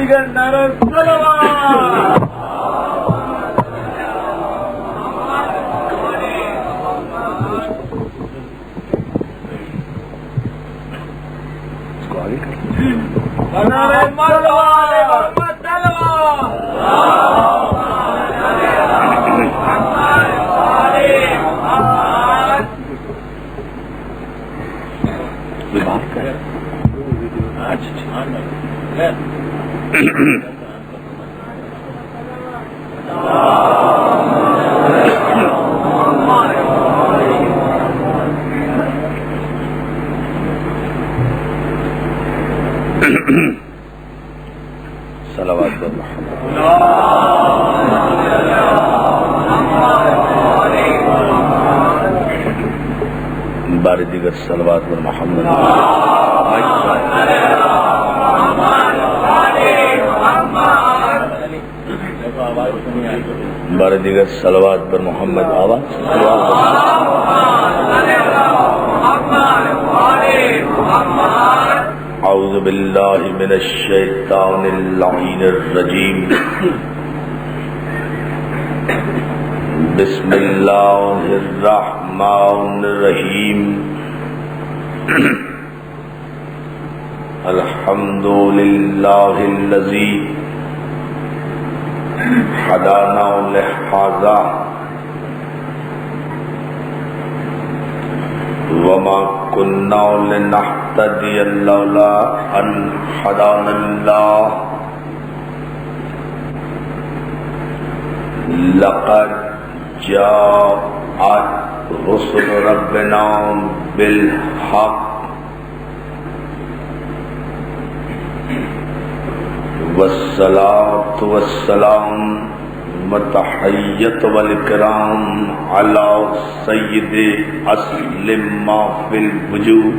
دیگر نعرہ صلوات نعرہ محمد صلوات محمد بار دیگر صلوات محمد بار دیگر صلوات پر محمد آواز اعوذ باللہ من الشیطان اللعین الرجیم بسم اللہ الرحمن الرحیم الحمد للہ الذی ہدانا لہذا وما كنا لنهتدي لولا أن هدانا الله لقد جاءت رسل ربنا بالحق والصلاة والسلام متحیت والکرام علی سید اصل ما فی الوجود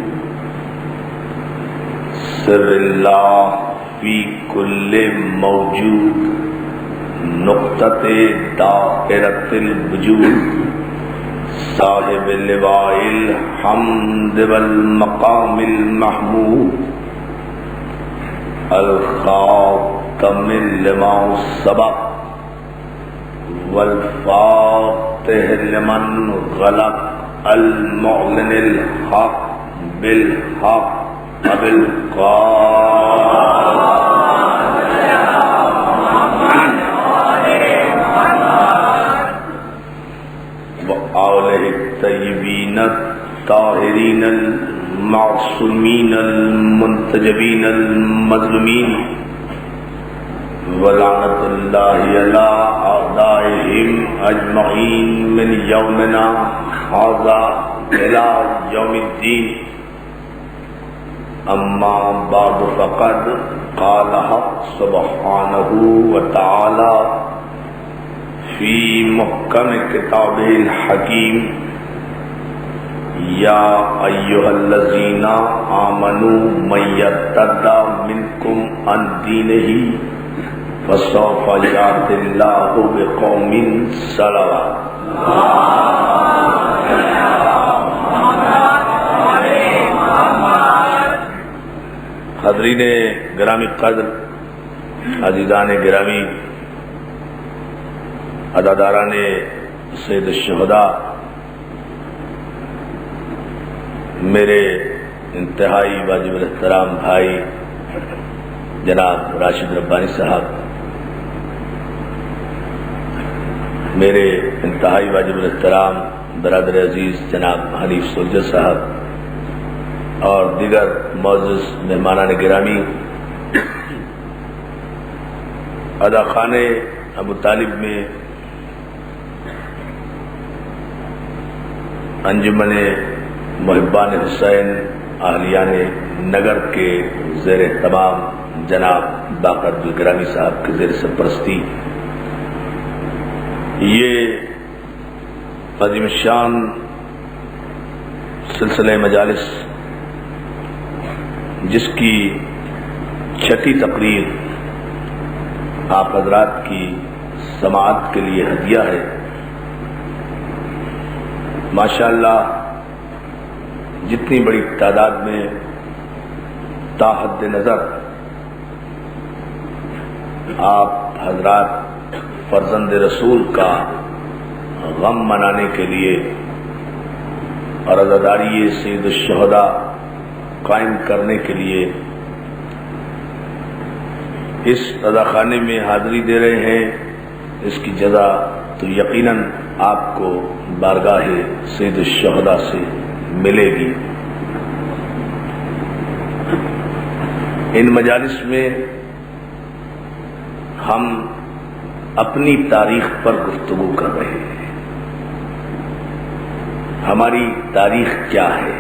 سر اللہ فی کل موجود نقطۃ دائرۃ الوجود صاحب لواء الحمد والمقام المحمود الخاتم لما سبق والفاتح لمن غلق المعلن الحق بالحق وآلہ الطیبین الطاہرین المعصومین المنتجبین المظلومین ولعنت اللہ علی اعدائہم اجمعین من یومنا ھذا الی یوم الدین اما بعد فقد قال سبحانہ وتعالی فی محکم کتابہ الحکیم یا ایھا الذین آمنوا من یرتد منکم عن دینہ فسوف یأتی اللہ بقوم صلوات حاضرین گرامی قدر، عزیزان گرامی، عزاداران سید الشہداء، میرے انتہائی واجب الاحترام بھائی جناب راشد ربانی صاحب، میرے انتہائی واجب الاحترام برادر عزیز جناب حنیف سولجر صاحب اور دیگر معزز مہمانان گرامی، اداخانے ابو طالب میں انجمن محبان حسین اہلیان نگر کے زیر اہتمام جناب باقر عبدالگرامی صاحب کے زیر سرپرستی یہ عظیم شان سلسلہ مجالس، جس کی چھٹی تقریر آپ حضرات کی سماعت کے لیے ہدیہ ہے، ماشاءاللہ جتنی بڑی تعداد میں تا حد نظر آپ حضرات فرزند رسول کا غم منانے کے لیے اور عزاداری سید الشہداء قائم کرنے کے لیے اس رضاخانے میں حاضری دے رہے ہیں، اس کی جزا تو یقیناً آپ کو بارگاہ سید الشہداء سے ملے گی۔ ان مجالس میں ہم اپنی تاریخ پر گفتگو کر رہے ہیں۔ ہماری تاریخ کیا ہے؟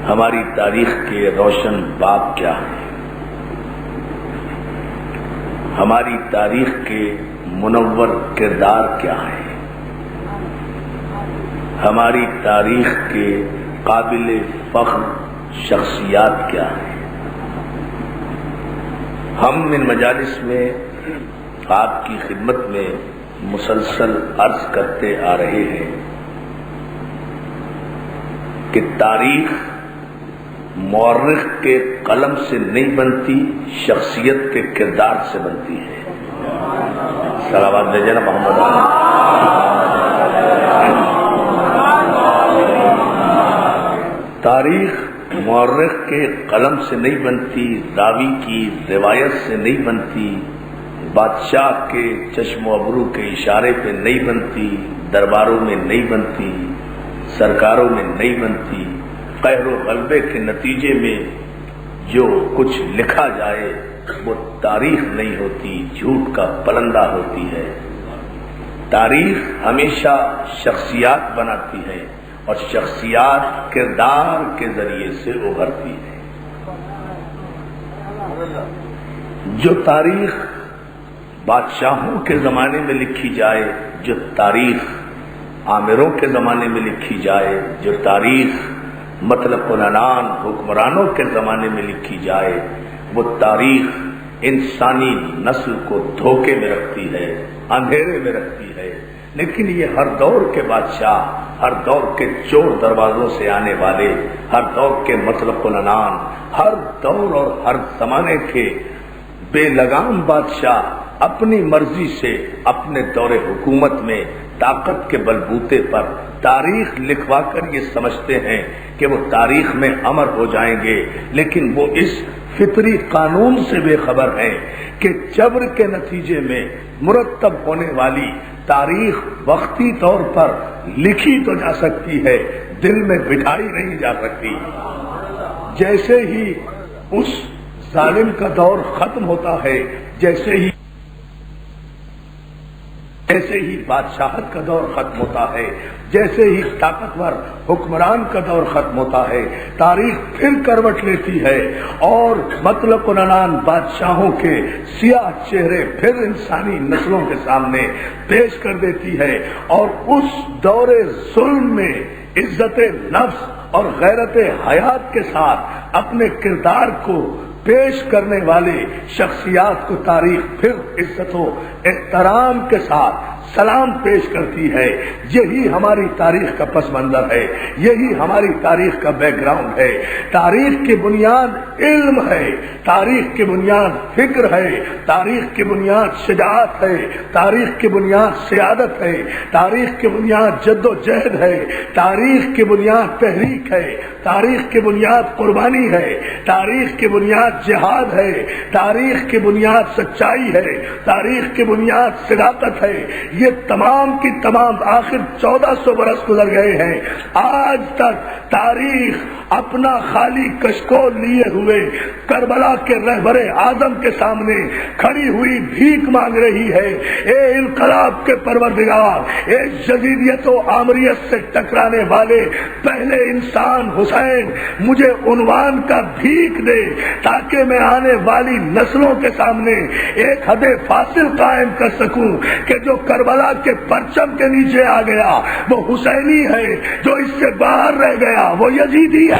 ہماری تاریخ کے روشن باب کیا ہیں؟ ہماری تاریخ کے منور کردار کیا ہے؟ ہماری تاریخ کے قابل فخر شخصیات کیا ہیں؟ ہم ان مجالس میں آپ کی خدمت میں مسلسل عرض کرتے آ رہے ہیں کہ تاریخ مورخ کے قلم سے نہیں بنتی، شخصیت کے کردار سے بنتی ہے۔ صلوات بھیجنا محمد علیہ۔ تاریخ مورخ کے قلم سے نہیں بنتی، راوی کی روایت سے نہیں بنتی، بادشاہ کے چشم و ابرو کے اشارے پہ نہیں بنتی، درباروں میں نہیں بنتی، سرکاروں میں نہیں بنتی، قہر و غلبے کے نتیجے میں جو کچھ لکھا جائے وہ تاریخ نہیں ہوتی، جھوٹ کا پلندہ ہوتی ہے۔ تاریخ ہمیشہ شخصیات بناتی ہے اور شخصیات کردار کے ذریعے سے ابھرتی ہے۔ جو تاریخ بادشاہوں کے زمانے میں لکھی جائے، جو تاریخ آمروں کے زمانے میں لکھی جائے، جو تاریخ مطلق العنان حکمرانوں کے زمانے میں لکھی جائے، وہ تاریخ انسانی نسل کو دھوکے میں رکھتی ہے، اندھیرے میں رکھتی ہے۔ لیکن یہ ہر دور کے بادشاہ، ہر دور کے چور دروازوں سے آنے والے، ہر دور کے مطلق العنان، ہر دور اور ہر زمانے کے بے لگام بادشاہ اپنی مرضی سے اپنے دور حکومت میں طاقت کے بلبوتے پر تاریخ لکھوا کر یہ سمجھتے ہیں کہ وہ تاریخ میں امر ہو جائیں گے، لیکن وہ اس فطری قانون سے بے خبر ہیں کہ جبر کے نتیجے میں مرتب ہونے والی تاریخ وقتی طور پر لکھی تو جا سکتی ہے، دل میں بٹھائی نہیں جا سکتی۔ جیسے ہی اس ظالم کا دور ختم ہوتا ہے، جیسے ہی بادشاہت کا دور ختم ہوتا ہے، جیسے ہی طاقتور حکمران کا دور ختم ہوتا ہے، تاریخ پھر کروٹ لیتی ہے اور مطلق العنان بادشاہوں کے سیاہ چہرے پھر انسانی نسلوں کے سامنے پیش کر دیتی ہے، اور اس دور ظلم میں عزت نفس اور غیرت حیات کے ساتھ اپنے کردار کو پیش کرنے والے شخصیات کو تاریخ پھر عزت و احترام کے ساتھ سلام پیش کرتی ہے۔ یہی ہماری تاریخ کا پس منظر ہے، یہی ہماری تاریخ کا بیک گراؤنڈ ہے۔ تاریخ کی بنیاد علم ہے، تاریخ کی بنیاد فکر ہے، تاریخ کی بنیاد شجاعت ہے، تاریخ کی بنیاد سیادت ہے، تاریخ کی بنیاد جد و جہد ہے، تاریخ کی بنیاد تحریک ہے، تاریخ کی بنیاد قربانی ہے، تاریخ کی بنیاد جہاد ہے، تاریخ کی بنیاد سچائی ہے، تاریخ کی بنیاد صداقت ہے۔ یہ تمام کی تمام آخر 1400 برس گزر گئے ہیں، آج تک تاریخ اپنا خالی کشکول لیے ہوئے کربلا کے رہبر اعظم کے سامنے کھڑی ہوئی بھیک مانگ رہی ہے، اے انقلاب کے پروردگار، اے جدیدیت و آمریت سے ٹکرانے والے پہلے انسان حسین، مجھے عنوان کا بھیک دے تاکہ میں آنے والی نسلوں کے سامنے ایک حد فاصل قائم کر سکوں کہ جو کربلا کے پرچم کے نیچے آ گیا وہ حسینی ہے، جو اس سے باہر رہ گیا وہ یزیدی ہے۔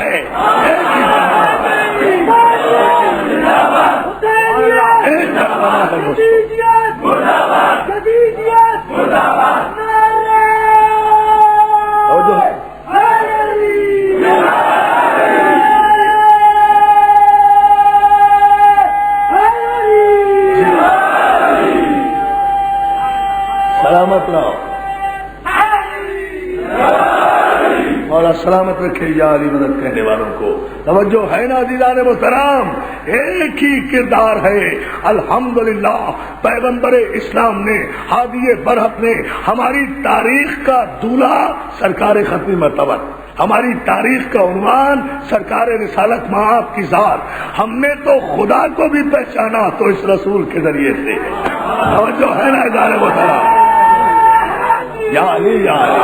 سلامت رکھے یا علی مدد کہنے والوں کو۔ توجہ ہے نا عزیزان محترم، ایک ہی کردار ہے۔ الحمدللہ پیغمبر اسلام نے، ہادی برحق نے ہماری تاریخ کا دولہا سرکار ختمی مرتبہ، ہماری تاریخ کا عنوان سرکار رسالت مآب کی ذات۔ ہم نے تو خدا کو بھی پہچانا تو اس رسول کے ذریعے سے۔ توجہ ہے نا عزیزان محترم، یا علی یا علی،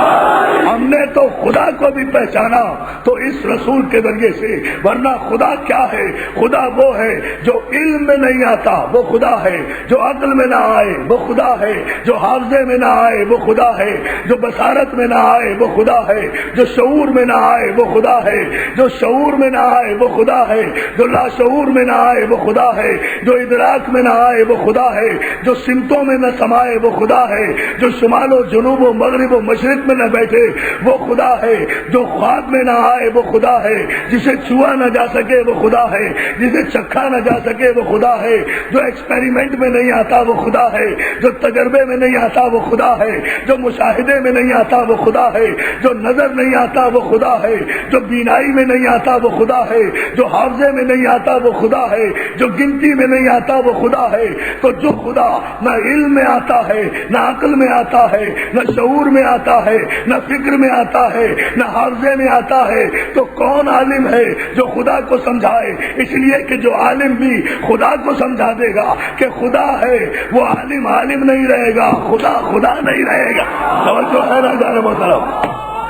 ہم نے تو خدا کو بھی پہچانا تو اس رسول کے ذریعے سے۔ ورنہ خدا کیا ہے؟ خدا وہ ہے جو علم میں نہیں آتا وہ خدا ہے، جو عقل میں نہ آئے وہ خدا ہے، جو حافظے میں نہ آئے وہ خدا ہے، جو بصارت میں نہ آئے وہ خدا ہے، جو شعور میں نہ آئے وہ خدا ہے، جو شعور میں نہ آئے وہ خدا ہے، جو لاشعور میں نہ آئے وہ خدا ہے، جو ادراک میں نہ آئے وہ خدا ہے، جو سمتوں میں نہ سمائے وہ خدا ہے، جو شمال و جنوب و مغرب و مشرق میں نہ بیٹھے وہ خدا ہے، جو خواب میں نہ آئے وہ خدا ہے، جسے چھوا نہ جا سکے وہ خدا ہے، جسے چکھا نہ جا سکے وہ خدا ہے، جو ایکسپیریمنٹ میں نہیں آتا وہ خدا ہے، جو تجربے میں نہیں آتا وہ خدا ہے، جو مشاہدے میں نہیں آتا وہ خدا ہے، جو نظر نہیں آتا وہ خدا ہے، جو بینائی میں نہیں آتا وہ خدا ہے، جو حافظے میں نہیں آتا وہ خدا ہے، جو گنتی میں نہیں آتا وہ خدا ہے۔ تو جو خدا نہ علم میں آتا ہے، نہ عقل میں آتا ہے، نہ شعور میں آتا ہے، نہ فکر میں آتا ہے، نہ حافظے میں آتا ہے، تو کون عالم ہے جو خدا کو سمجھائے؟ اس لیے کہ جو عالم بھی خدا کو سمجھا دے گا کہ خدا ہے، وہ عالم عالم نہیں رہے گا، خدا خدا نہیں رہے گا۔ توجہ ہے نا جان محترم،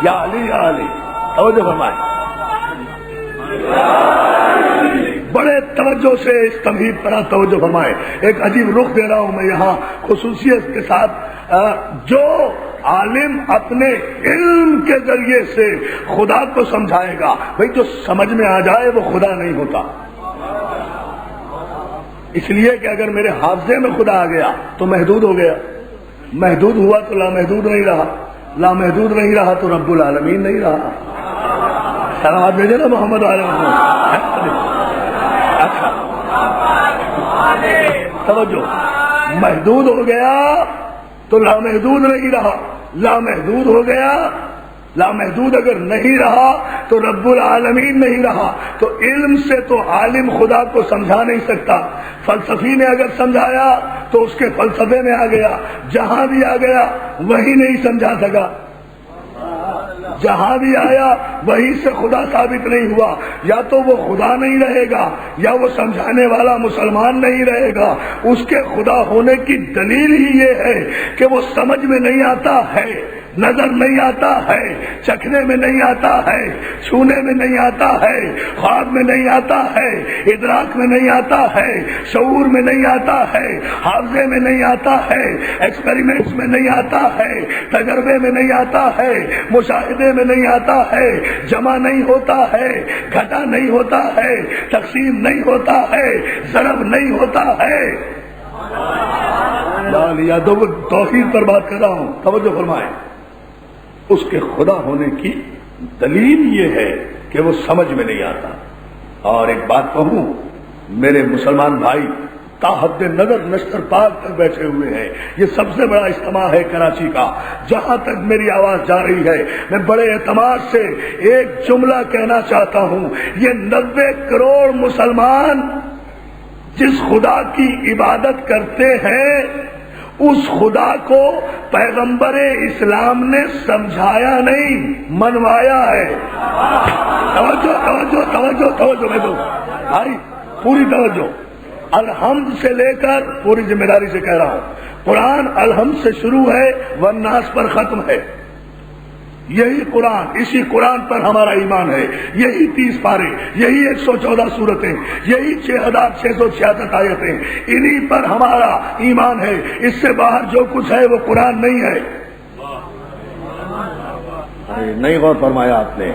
یا علی یا علی، توجہ فرمائیں، بڑے توجہ سے اس تمہید پر توجہ فرمائیں۔ ایک عجیب رخ دے رہا ہوں میں یہاں خصوصیت کے ساتھ۔ جو عالم اپنے علم کے ذریعے سے خدا کو سمجھائے گا، بھئی جو سمجھ میں آ جائے وہ خدا نہیں ہوتا۔ اس لیے کہ اگر میرے حافظے میں خدا آ گیا تو محدود ہو گیا، محدود ہوا تو لامحدود نہیں رہا، لامحدود نہیں رہا تو رب العالمین نہیں رہا۔ سلامات بھیجے نا محمد علیہ وسلم۔ اچھا توجہ، محدود ہو گیا تو لامحدود نہیں رہا، لامحدود ہو گیا، لامحدود اگر نہیں رہا تو رب العالمین نہیں رہا۔ تو علم سے تو عالم خدا کو سمجھا نہیں سکتا، فلسفی نے اگر سمجھایا تو اس کے فلسفے میں آ گیا، جہاں بھی آ گیا وہی نہیں سمجھا سکا، جہاں بھی آیا وہی سے خدا ثابت نہیں ہوا۔ یا تو وہ خدا نہیں رہے گا یا وہ سمجھانے والا مسلمان نہیں رہے گا۔ اس کے خدا ہونے کی دلیل ہی یہ ہے کہ وہ سمجھ میں نہیں آتا ہے، نظر نہیں آتا ہے، چکھنے میں نہیں آتا ہے، چھونے میں نہیں آتا ہے، خواب میں نہیں آتا ہے، ادراک میں نہیں آتا ہے، شعور میں نہیں آتا ہے، حافظے میں نہیں آتا ہے، ایکسپیریمنٹس میں نہیں آتا ہے، تجربے میں نہیں آتا ہے، مشاہدے میں نہیں آتا ہے، جمع نہیں ہوتا ہے، گھٹا نہیں ہوتا ہے، تقسیم نہیں ہوتا ہے، ضرب نہیں ہوتا ہے۔ توحید پر بات کر رہا ہوں، توجہ فرمائیں۔ اس کے خدا ہونے کی دلیل یہ ہے کہ وہ سمجھ میں نہیں آتا۔ اور ایک بات کہوں، میرے مسلمان بھائی تاحد نظر نشتر پاک تک بیٹھے ہوئے ہیں، یہ سب سے بڑا اجتماع ہے کراچی کا۔ جہاں تک میری آواز جا رہی ہے میں بڑے اعتماد سے ایک جملہ کہنا چاہتا ہوں، یہ 90 کروڑ مسلمان جس خدا کی عبادت کرتے ہیں اس خدا کو پیغمبر اسلام نے سمجھایا نہیں، منوایا ہے۔ توجہ توجہ توجہ توجہ میں دو بھائی، پوری توجہ، الحمد سے لے کر پوری ذمہ داری سے کہہ رہا ہوں، قرآن الحمد سے شروع ہے والناس پر ختم ہے۔ یہی قرآن، اسی قرآن پر ہمارا ایمان ہے، یہی 30 پارے، یہی 114 سورتیں، یہی 6666 آیتیں، انہی پر ہمارا ایمان ہے۔ اس سے باہر جو کچھ ہے وہ قرآن نہیں ہے۔ نہیں غور فرمایا آپ نے،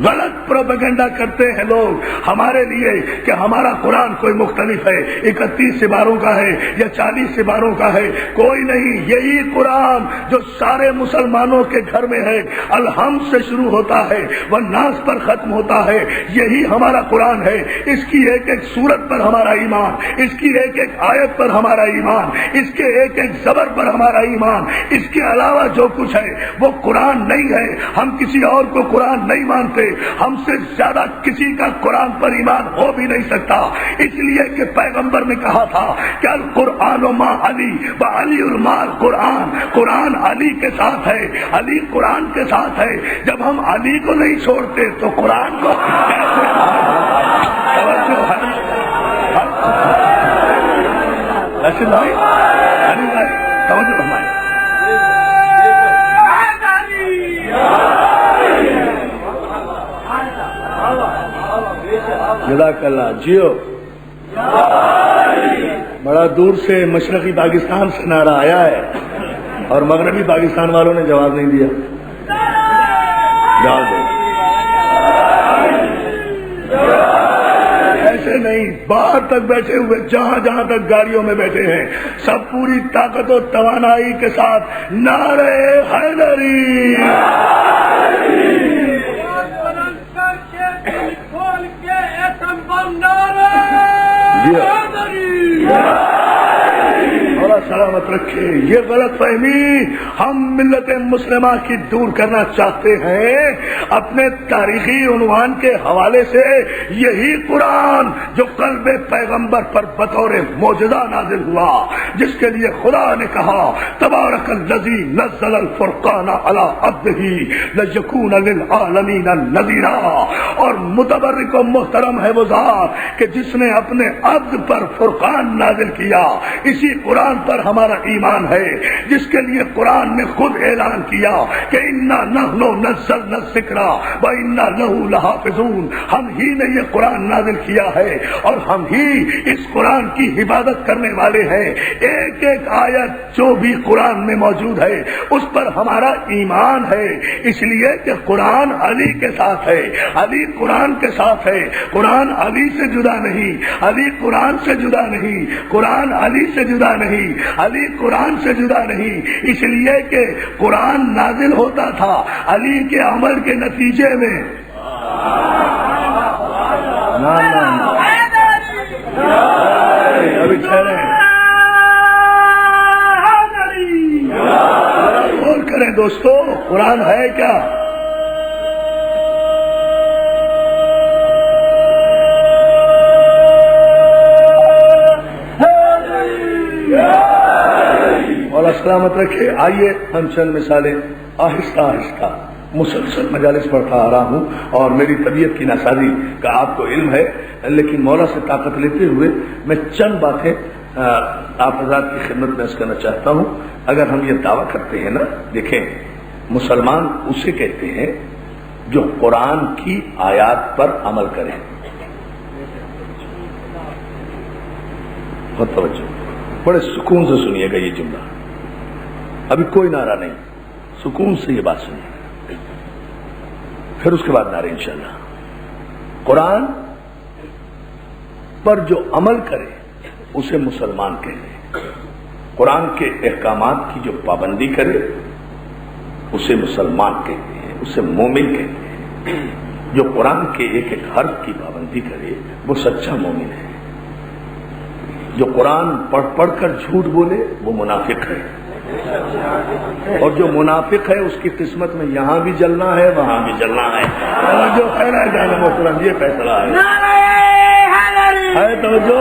غلط پروپیگنڈا کرتے ہیں لوگ ہمارے لیے کہ ہمارا قرآن کوئی مختلف ہے، 31 سپاروں کا ہے یا 40 سپاروں کا ہے. کوئی نہیں، یہی قرآن جو سارے مسلمانوں کے گھر میں ہے، الحمد سے شروع ہوتا ہے والناس پر ختم ہوتا ہے، یہی ہمارا قرآن ہے. اس کی ایک ایک سورت پر ہمارا ایمان، اس کی ایک ایک آیت پر ہمارا ایمان، اس کے ایک ایک زبر پر ہمارا ایمان. اس کے علاوہ جو کچھ ہے وہ قرآن نہیں ہے. ہم کسی اور کو قرآن نہیں مانتے، ہم سے زیادہ کسی کا قرآن پر ایمان ہو بھی نہیں سکتا. اس لیے کہ پیغمبر نے کہا تھا کہ القرآن و ما علی و علی المال قرآن، قرآن علی کے ساتھ ہے، علی قرآن کے ساتھ ہے. جب ہم علی کو نہیں چھوڑتے تو قرآن کو کیسے؟ ایسے بھائی علی بھائی توجہ فرمائیں. جزاک اللہ. جیو بڑا دور سے مشرقی پاکستان سے نعرہ آیا ہے اور مغربی پاکستان والوں نے جواب نہیں دیا. جواب دو. ایسے نہیں، باہر تک بیٹھے ہوئے، جہاں جہاں تک گاڑیوں میں بیٹھے ہیں، سب پوری طاقت و توانائی کے ساتھ نعرہ حیدری. اور سلامت رکھے. یہ غلط فہمی ہم ملت مسلمہ کی دور کرنا چاہتے ہیں اپنے تاریخی عنوان کے حوالے سے. یہی قرآن جو قلب پیغمبر پر بطور معجزہ نازل ہوا، جس کے لیے خدا نے کہا تبارک الذی نزل الفرقان علی عبدہ لیکون للعالمین نذیرا. اور متبرک و محترم ہے وہ ذات کہ جس نے اپنے عبد پر فرقان نازل کیا. اسی قرآن پر ہمارا ایمان ہے، جس کے لیے قرآن نے خود اعلان کیا کہ انا نحن نزلنا الذکر و انا لہ لحافظون. ہم ہی نے یہ قرآن نازل کیا ہے اور ہم ہی اس قرآن کی حفاظت کرنے والے ہیں. ایک ایک آیت جو بھی قرآن میں موجود ہے اس پر ہمارا ایمان ہے. اس لیے کہ قرآن علی کے ساتھ ہے، علی قرآن کے ساتھ ہے. قرآن علی سے جدا نہیں، علی قرآن سے جدا نہیں، قرآن علی سے جدا نہیں، علی قرآن سے جدا نہیں. اس لیے کہ قرآن نازل ہوتا تھا علی کے عمل کے نتیجے میں. ابھی ٹھہرے غور کریں دوستو، قرآن ہے کیا؟ اور سلامت رکھے. آئیے ہم چند مثالیں آہستہ آہستہ مسلسل مجالس پڑھتا آ رہا ہوں اور میری طبیعت کی ناسازی کا آپ کو علم ہے، لیکن مولا سے طاقت لیتے ہوئے میں چند باتیں آپ حضرات کی خدمت میں عرض کرنا چاہتا ہوں. اگر ہم یہ دعویٰ کرتے ہیں نا، دیکھیں مسلمان اسے کہتے ہیں جو قرآن کی آیات پر عمل کریں. بہت توجہ، بڑے سکون سے سنیے گا یہ جملہ. ابھی کوئی نعرہ نہیں، سکون سے یہ بات سنیے، پھر اس کے بعد نعرے انشاءاللہ. قرآن پر جو عمل کرے اسے مسلمان کہتے ہیں. قرآن کے احکامات کی جو پابندی کرے اسے مسلمان کہتے ہیں، اسے مومن کہتے ہیں. جو قرآن کے ایک ایک حرف کی پابندی کرے وہ سچا مومن ہے. جو قرآن پڑھ پڑھ کر جھوٹ بولے وہ منافق ہے، اور جو منافق ہے اس کی قسمت میں یہاں بھی جلنا ہے وہاں بھی جلنا ہے. جو خیر ہے جانے محترم، یہ فیصلہ ہے توجہ،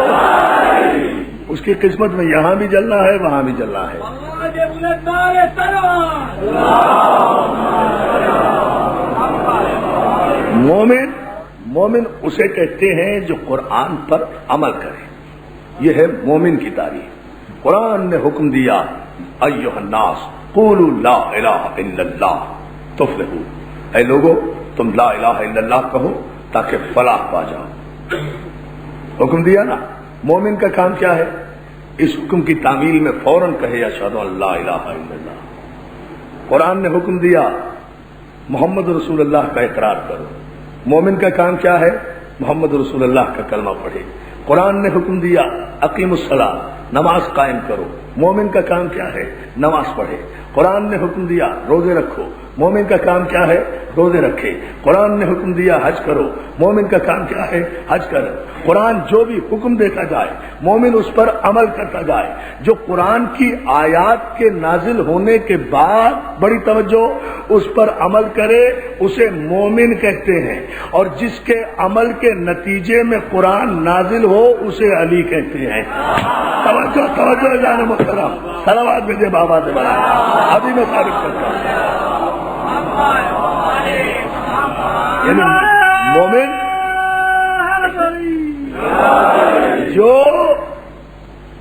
اس کی قسمت میں یہاں بھی جلنا ہے وہاں بھی جلنا ہے. مومن اسے کہتے ہیں جو قرآن پر عمل کرے. یہ ہے مومن کی تعریف. قرآن نے حکم دیا ایھا الناس قولوا لا الہ الا اللہ تفلحوا. اے لوگو تم لا الہ الا اللہ کہو تاکہ فلاح پا جاؤ. حکم دیا نا. مومن کا کام کیا ہے؟ اس حکم کی تعمیل میں فوراً کہے اشہد ان لا الہ الا اللہ. قرآن نے حکم دیا محمد رسول اللہ کا اقرار کرو. مومن کا کام کیا ہے؟ محمد رسول اللہ کا کلمہ پڑھے۔ قرآن نے حکم دیا اقیم الصلاۃ، نماز قائم کرو۔ مومن کا کام کیا ہے؟ نماز پڑھے۔ قرآن نے حکم دیا روزے رکھو۔ مومن کا کام کیا ہے؟ روزے رکھے۔ قرآن نے حکم دیا حج کرو۔ مومن کا کام کیا ہے؟ حج کرو۔ قرآن جو بھی حکم دیتا جائے مومن اس پر عمل کرتا جائے۔ جو قرآن کی آیات کے نازل ہونے کے بعد بڑی توجہ اس پر عمل کرے اسے مومن کہتے ہیں، اور جس کے عمل کے نتیجے میں قرآن نازل ہو اسے علی کہتے ہیں۔ توجہ توجہ جان محترم، صلوات بھیجے بابا سے بڑا ابھی میں ثابت کرتا ہوں۔ یعنی مومن جو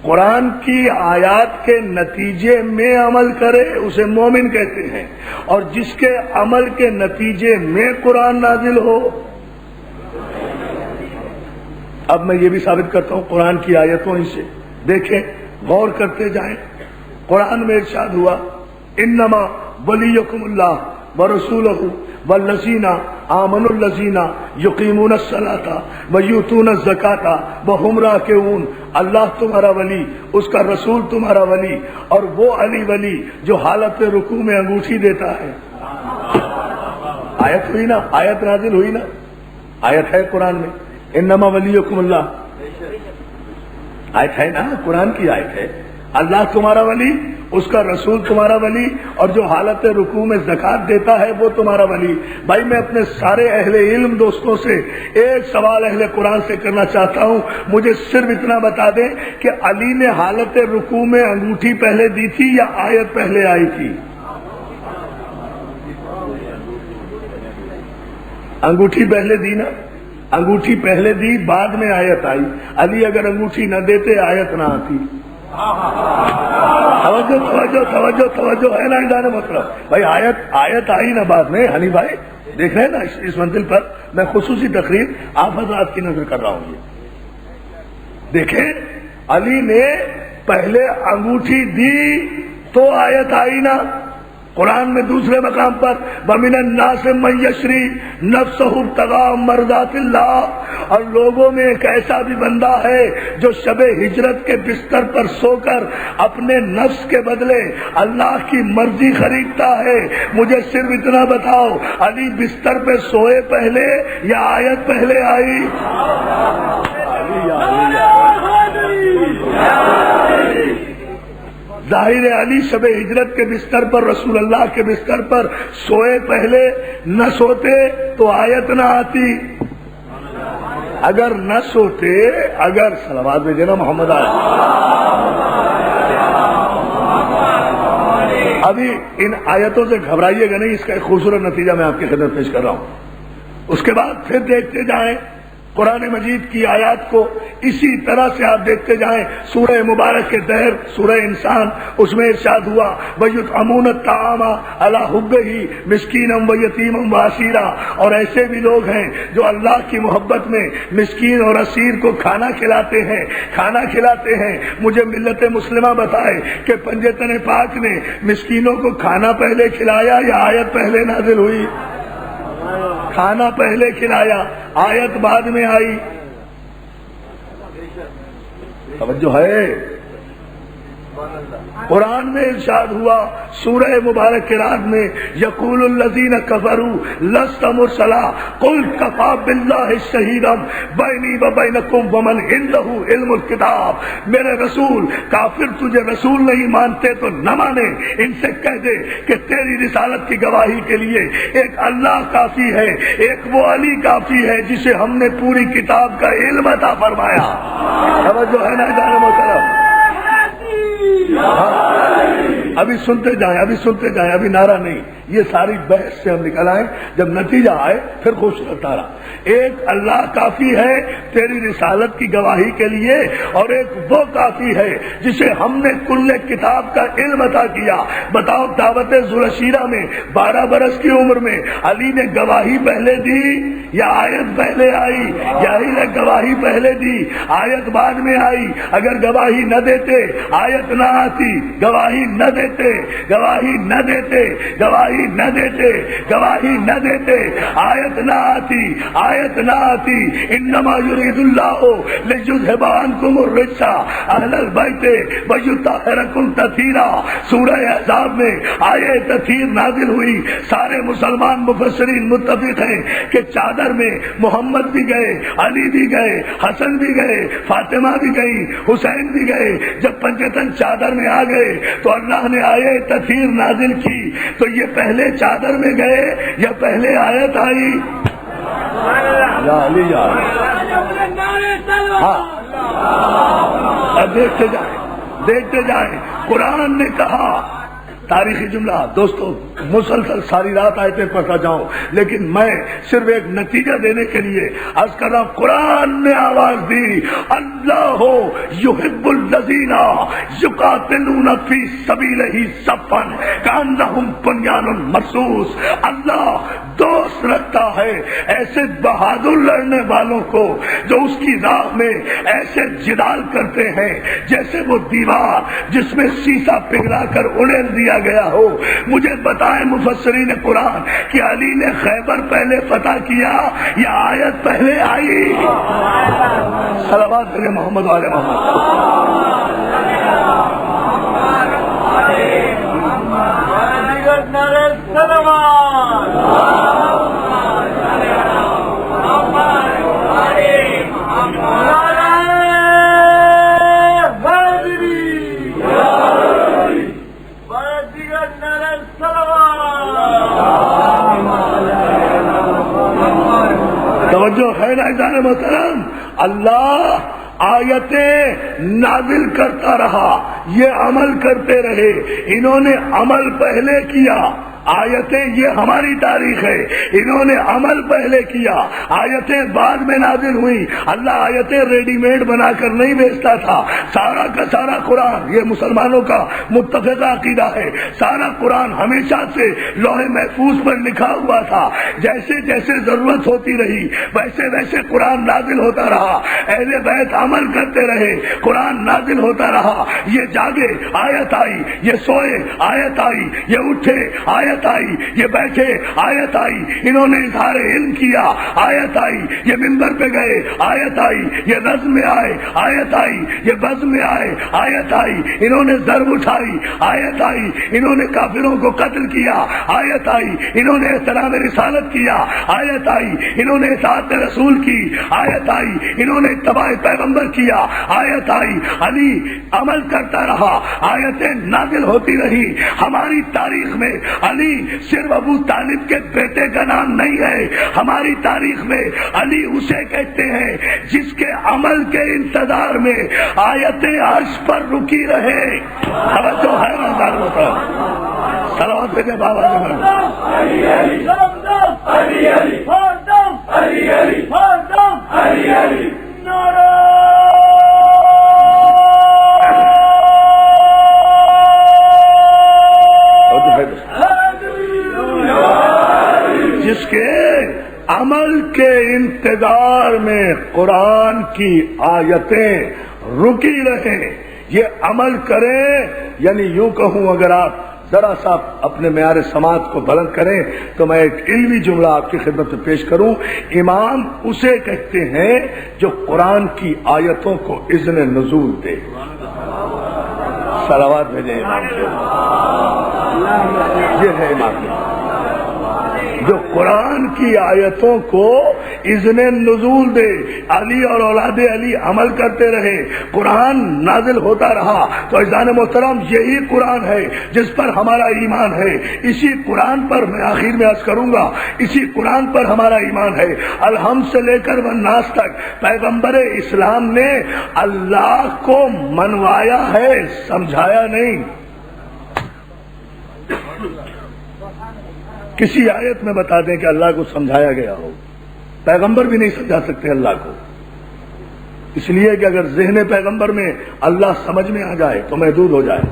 قرآن کی آیات کے نتیجے میں عمل کرے اسے مومن کہتے ہیں، اور جس کے عمل کے نتیجے میں قرآن نازل ہو۔ اب میں یہ بھی ثابت کرتا ہوں قرآن کی آیتوں ہی سے، دیکھیں غور کرتے جائیں۔ قرآن میں ارشاد ہوا انما ولیکم اللہ ورسولہ والذین آمنوا الذین یقیمون الصلاۃ ویؤتون الزکاۃ وہم راکعون۔ اللہ تمہارا ولی، اس کا رسول تمہارا ولی، اور وہ علی ولی جو حالت رکوع میں انگوٹھی دیتا ہے۔ آیت ہوئی نا، آیت نازل ہوئی نا، آیت ہے قرآن میں انما ولیکم اللہ، آیت ہے نا، قرآن کی آیت ہے۔ اللہ تمہارا ولی، اس کا رسول تمہارا ولی، اور جو حالت رکوع میں زکوٰۃ دیتا ہے وہ تمہارا ولی۔ بھائی میں اپنے سارے اہل علم دوستوں سے ایک سوال اہل قرآن سے کرنا چاہتا ہوں، مجھے صرف اتنا بتا دیں کہ علی نے حالت رکوع میں انگوٹھی پہلے دی تھی یا آیت پہلے آئی تھی؟ انگوٹھی پہلے دی نا، انگوٹھی پہلے دی، بعد میں آیت آئی۔ علی اگر انگوٹھی نہ دیتے آیت نہ آتی۔ توجہ توجہ توجہ توجہ ہے نا جانے مطلب بھائی، آیت آئی نا بعد میں۔ ہنی بھائی دیکھ رہے ہیں نا اس منزل پر میں خصوصی تقریر آپ حضرات کی نظر کر رہا ہوں۔ یہ دیکھیں علی نے پہلے انگوٹھی دی تو آیت آئی نا۔ قرآن میں دوسرے مقام پر وَمِنَ النَّاسِ مَن يَشْرِي نَفْسَهُ ابْتِغَاءَ مَرْضَاتِ اللَّهِ، اور لوگوں میں ایک ایسا بھی بندہ ہے جو شب ہجرت کے بستر پر سو کر اپنے نفس کے بدلے اللہ کی مرضی خریدتا ہے۔ مجھے صرف اتنا بتاؤ علی بستر پہ سوئے پہلے یا آیت پہلے آئی؟ ظاہر علی شب ہجرت کے بستر پر، رسول اللہ کے بستر پر سوئے پہلے، نہ سوتے تو آیت نہ آتی۔ اگر نہ سوتے، اگر صلوات بھیجے نا محمد آئے۔ ابھی ان آیتوں سے گھبرائیے گا نہیں، اس کا ایک خوبصورت نتیجہ میں آپ کی خدمت پیش کر رہا ہوں۔ اس کے بعد پھر دیکھتے جائیں قرآن مجید کی آیات کو، اسی طرح سے آپ دیکھتے جائیں سورہ مبارک کے دہر سورہ انسان، اس میں ارشاد ہوا وَيُطْعِمُونَ الطَّعَامَ عَلَىٰ حُبِّهِ مِسْكِينًا وَيَتِيمًا وَأَسِيرًا، اور ایسے بھی لوگ ہیں جو اللہ کی محبت میں مسکین اور اسیر کو کھانا کھلاتے ہیں، کھانا کھلاتے ہیں۔ مجھے ملت مسلمہ بتائے کہ پنجتن پاک نے مسکینوں کو کھانا پہلے کھلایا یا آیت پہلے نازل ہوئی؟ کھانا پہلے کھلایا، آیت بعد میں آئی۔ توجہ ہے؟ قرآن میں ارشاد ہوا سورہ مبارک کے رات میں یقول الذین کفروا لست مرسلا قل کفی باللہ شہیدا بینی وبینکم ومن عندہ علم الکتاب۔ میرے رسول، کافر تجھے رسول نہیں مانتے تو نہ مانے، ان سے کہہ دے کہ تیری رسالت کی گواہی کے لیے ایک اللہ کافی ہے، ایک وہ علی کافی ہے جسے ہم نے پوری کتاب کا علم عطا فرمایا۔ توجہ ہے نا جان محترم؟ ابھی سنتے جائیں، ابھی سنتے جائیں، ابھی نعرہ نہیں، یہ ساری بحث سے ہم نکل آئے، جب نتیجہ آئے پھر خوبصورت نعرہ۔ ایک اللہ کافی ہے تیری رسالت کی گواہی کے لیے، اور ایک وہ کافی ہے جسے ہم نے کل کتاب کا علم عطا کیا۔ بتاؤ دعوت ذوالعشیرہ میں 12 برس کی عمر میں علی نے گواہی پہلے دی یا آیت پہلے آئی؟ یا علی نے گواہی پہلے دی، آیت بعد میں آئی۔ اگر گواہی نہ دیتے آیت نہ آتی، گواہی نہ دیتے گواہی نہ دیتے گواہی نہ دیتے گواہی نہ دیتے آیت نہ آتی انما یرید اللہ لیذھب عنکم الرجس اہل البیت ویطہرکم تطہیرا. سورہ احزاب میں آیت تطہیر نازل ہوئی. سارے مسلمان مفسرین متفق ہیں کہ چادر میں محمد بھی گئے, علی بھی گئے, حسن بھی گئے, فاطمہ بھی گئی, حسین بھی گئے. جب پنجتن چادر میں آ گئے تو اللہ نے آیت تطہیر نازل کی. تو یہ پہلے چادر میں گئے یا پہلے آیت آئی؟ یا علی یا ہاں, دیکھتے جائیں. قرآن نے کہا, تاریخی جملہ دوستو, مسلسل ساری رات آیتیں پڑھتا جاؤں, لیکن میں صرف ایک نتیجہ دینے کے لیے عرض کر رہا ہوں. قرآن نے آواز دی, اللہ یحب الذین یقاتلون فی سبیلہ صفا کأنہم بنیان مرصوص. اللہ دوست رکھتا ہے ایسے بہادر لڑنے والوں کو جو اس کی راہ میں ایسے جدال کرتے ہیں جیسے وہ دیوار جس میں سیسا پگھلا کر اڑیل دیا گیا ہو. مجھے بتائیں مفسرین قرآن کہ علی نے خیبر پہلے فتح کیا یا آیت پہلے آئی؟ صلوات علی محمد و آل محمد. توجہ ہے نا عزیزان محترم. اللہ آیتیں نازل کرتا رہا, یہ عمل کرتے رہے. انہوں نے عمل پہلے کیا. آیتیں یہ ہماری تاریخ ہے, انہوں نے عمل پہلے کیا, آیتیں بعد میں نازل ہوئی. اللہ آیتیں ریڈی میڈ بنا کر نہیں بیچتا تھا. سارا کا سارا قرآن, یہ مسلمانوں کا متفقہ عقیدہ ہے, سارا قرآن ہمیشہ سے لوح محفوظ پر لکھا ہوا تھا. جیسے جیسے ضرورت ہوتی رہی ویسے ویسے قرآن نازل ہوتا رہا. اہل بیت عمل کرتے رہے, قرآن نازل ہوتا رہا. یہ جاگے آیت آئی, یہ سوئے آیت آئی, یہ اٹھے آیت آئی, یہ بیٹھے آیت آئی. انہوں نے اظہار علم کیا آیت آئی, یہ منبر پہ گئے آیت آئی, یہ نظم میں آئے آیت آئی, یہ بزم میں آئے آیت آئی. انہوں نے ضرب اٹھائی آیت آئی, انہوں نے کافروں کو قتل کیا آیت آئی, انہوں نے احترام رسالت کیا آیت آئی, انہوں نے اطاعت رسول کی آیت آئی, انہوں نے اتباع پیغمبر کیا آیت آئی. علی عمل کرتا رہا, آیتیں نازل ہوتی رہی. ہماری تاریخ میں علی صرف ابو طالب کے بیٹے کا نام نہیں ہے. ہماری تاریخ میں علی اسے کہتے ہیں جس کے عمل کے انتظار میں آیتیں عرش پر رکی رہے. توجہ ہے نا صلوات کے بابا جس کے عمل کے انتظار میں قرآن کی آیتیں رکی رہیں. یہ عمل کریں, یعنی یوں کہوں اگر آپ ذرا سا اپنے معیار سماعت کو بلند کریں تو میں ایک علمی جملہ آپ کی خدمت میں پیش کروں. امام اسے کہتے ہیں جو قرآن کی آیتوں کو اذن نزول دے. صلوات بھیجیں امام سے. یہ ہے امام جو قرآن کی آیتوں کو اذن نزول دے. علی اور اولاد علی عمل کرتے رہے, قرآن نازل ہوتا رہا. تو عزیزان محترم یہی قرآن ہے جس پر ہمارا ایمان ہے. اسی قرآن پر میں آخر میں عرض کروں گا, اسی قرآن پر ہمارا ایمان ہے. الحمد سے لے کر والناس تک پیغمبر اسلام نے اللہ کو منوایا ہے, سمجھایا نہیں. کسی آیت میں بتا دیں کہ اللہ کو سمجھایا گیا ہو. پیغمبر بھی نہیں سمجھا سکتے اللہ کو, اس لیے کہ اگر ذہن پیغمبر میں اللہ سمجھ میں آ جائے تو محدود ہو جائے,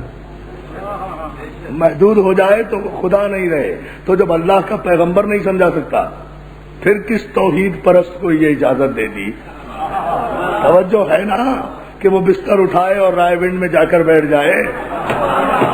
محدود ہو جائے تو خدا نہیں رہے. تو جب اللہ کا پیغمبر نہیں سمجھا سکتا پھر کس توحید پرست کو یہ اجازت دے دی؟ توجہ ہے نا کہ وہ بستر اٹھائے اور رائے ونڈ میں جا کر بیٹھ جائے.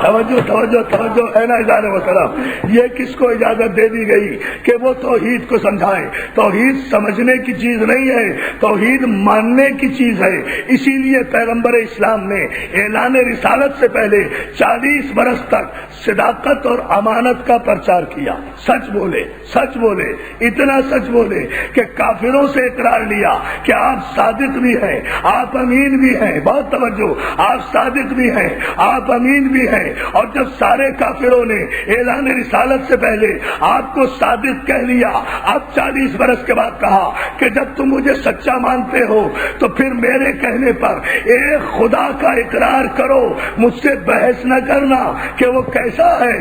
توجہ توجہ توجہ ہے نا اجازت محترم، یہ کس کو اجازت دے دی گئی کہ وہ توحید کو سمجھائے؟ توحید سمجھنے کی چیز نہیں ہے، توحید ماننے کی چیز ہے۔ اسی لیے پیغمبر اسلام نے اعلان رسالت سے پہلے 40 برس تک صداقت اور امانت کا پرچار کیا۔ سچ بولے، سچ بولے، اتنا سچ بولے کہ کافروں سے اقرار لیا کہ آپ صادق بھی ہیں، آپ امین بھی ہیں، بہت توجہ، آپ صادق بھی ہیں، آپ امین بھی ہیں۔ اور جب سارے کافروں نے اعلان رسالت سے پہلے آپ کو صادق کہہ لیا، اب 40 برس کے بعد کہا کہ جب تم مجھے سچا مانتے ہو تو پھر میرے کہنے پر ایک خدا کا اقرار کرو، مجھ سے بحث نہ کرنا کہ وہ کیسا ہے۔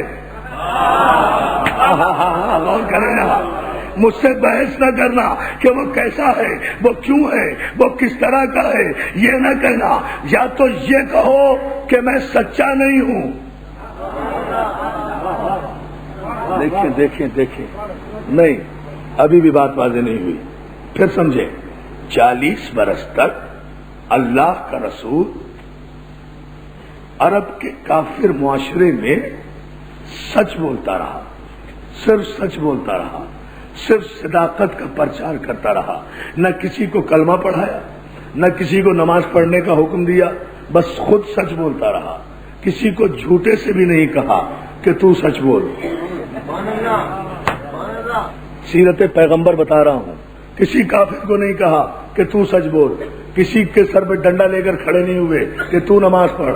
غور کریں نا، مجھ سے بحث نہ کرنا کہ وہ کیسا ہے، وہ کیوں ہے، وہ کس طرح کا ہے، یہ نہ کہنا، یا تو یہ کہو کہ میں سچا نہیں ہوں۔ دیکھیں دیکھیں دیکھیں، نہیں ابھی بھی بات واضح نہیں ہوئی، پھر سمجھیں۔ 40 برس تک اللہ کا رسول عرب کے کافر معاشرے میں سچ بولتا رہا، صرف سچ بولتا رہا، صرف صداقت کا پرچار کرتا رہا، نہ کسی کو کلمہ پڑھایا، نہ کسی کو نماز پڑھنے کا حکم دیا، بس خود سچ بولتا رہا، کسی کو جھوٹے سے بھی نہیں کہا کہ تو سچ بول۔ سیرت پیغمبر بتا رہا ہوں، کسی کافر کو نہیں کہا کہ تو سچ بول، کسی کے سر پہ ڈنڈا لے کر کھڑے نہیں ہوئے کہ تو نماز پڑھ،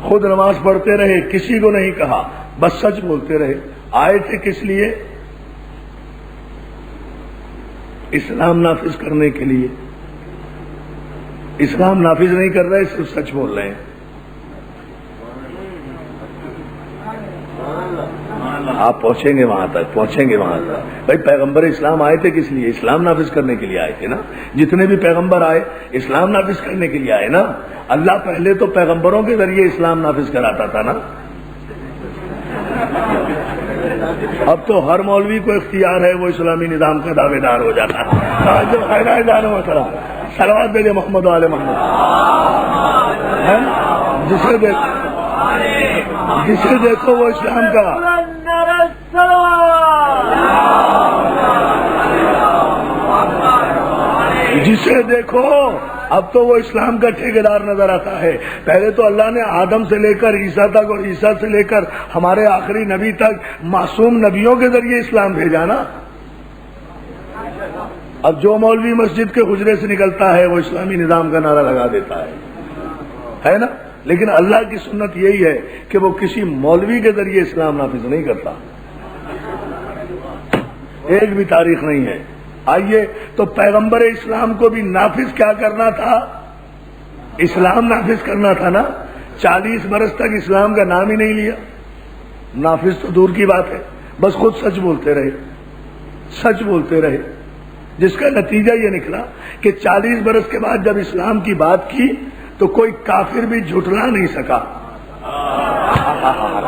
خود نماز پڑھتے رہے، کسی کو نہیں کہا، بس سچ بولتے رہے۔ آئے تھے کس لیے؟ اسلام نافذ کرنے کے لیے۔ اسلام نافذ نہیں کر رہے، صرف سچ بول رہے ہیں۔ آپ پہنچیں گے وہاں تک، پہنچیں گے وہاں تک۔ بھائی پیغمبر اسلام آئے تھے کس لیے؟ اسلام نافذ کرنے کے لیے آئے تھے نا۔ جتنے بھی پیغمبر آئے اسلام نافذ کرنے کے لیے آئے نا۔ اللہ پہلے تو پیغمبروں کے ذریعے اسلام نافذ کراتا تھا نا۔ اب تو ہر مولوی کو اختیار ہے، وہ اسلامی نظام کا دعوے دار ہو جاتا ہے۔ جو خیر جانو کرا صلوات دے محمد والے محمد، جسے دیکھو وہ اسلام کا جسے دیکھو اب تو وہ اسلام کا ٹھیکیدار نظر آتا ہے۔ پہلے تو اللہ نے آدم سے لے کر عیسیٰ تک اور عیسیٰ سے لے کر ہمارے آخری نبی تک معصوم نبیوں کے ذریعے اسلام بھیجا نا۔ اب جو مولوی مسجد کے حجرے سے نکلتا ہے وہ اسلامی نظام کا نعرہ لگا دیتا ہے نا۔ لیکن اللہ کی سنت یہی ہے کہ وہ کسی مولوی کے ذریعے اسلام نافذ نہیں کرتا، ایک بھی تاریخ نہیں ہے۔ آئیے تو پیغمبر اسلام کو بھی نافذ کیا کرنا تھا؟ اسلام نافذ کرنا تھا نا۔ 40 برس تک اسلام کا نام ہی نہیں لیا، نافذ تو دور کی بات ہے، بس خود سچ بولتے رہے، سچ بولتے رہے، جس کا نتیجہ یہ نکلا کہ 40 برس کے بعد جب اسلام کی بات کی تو کوئی کافر بھی جھٹلا نہیں سکا۔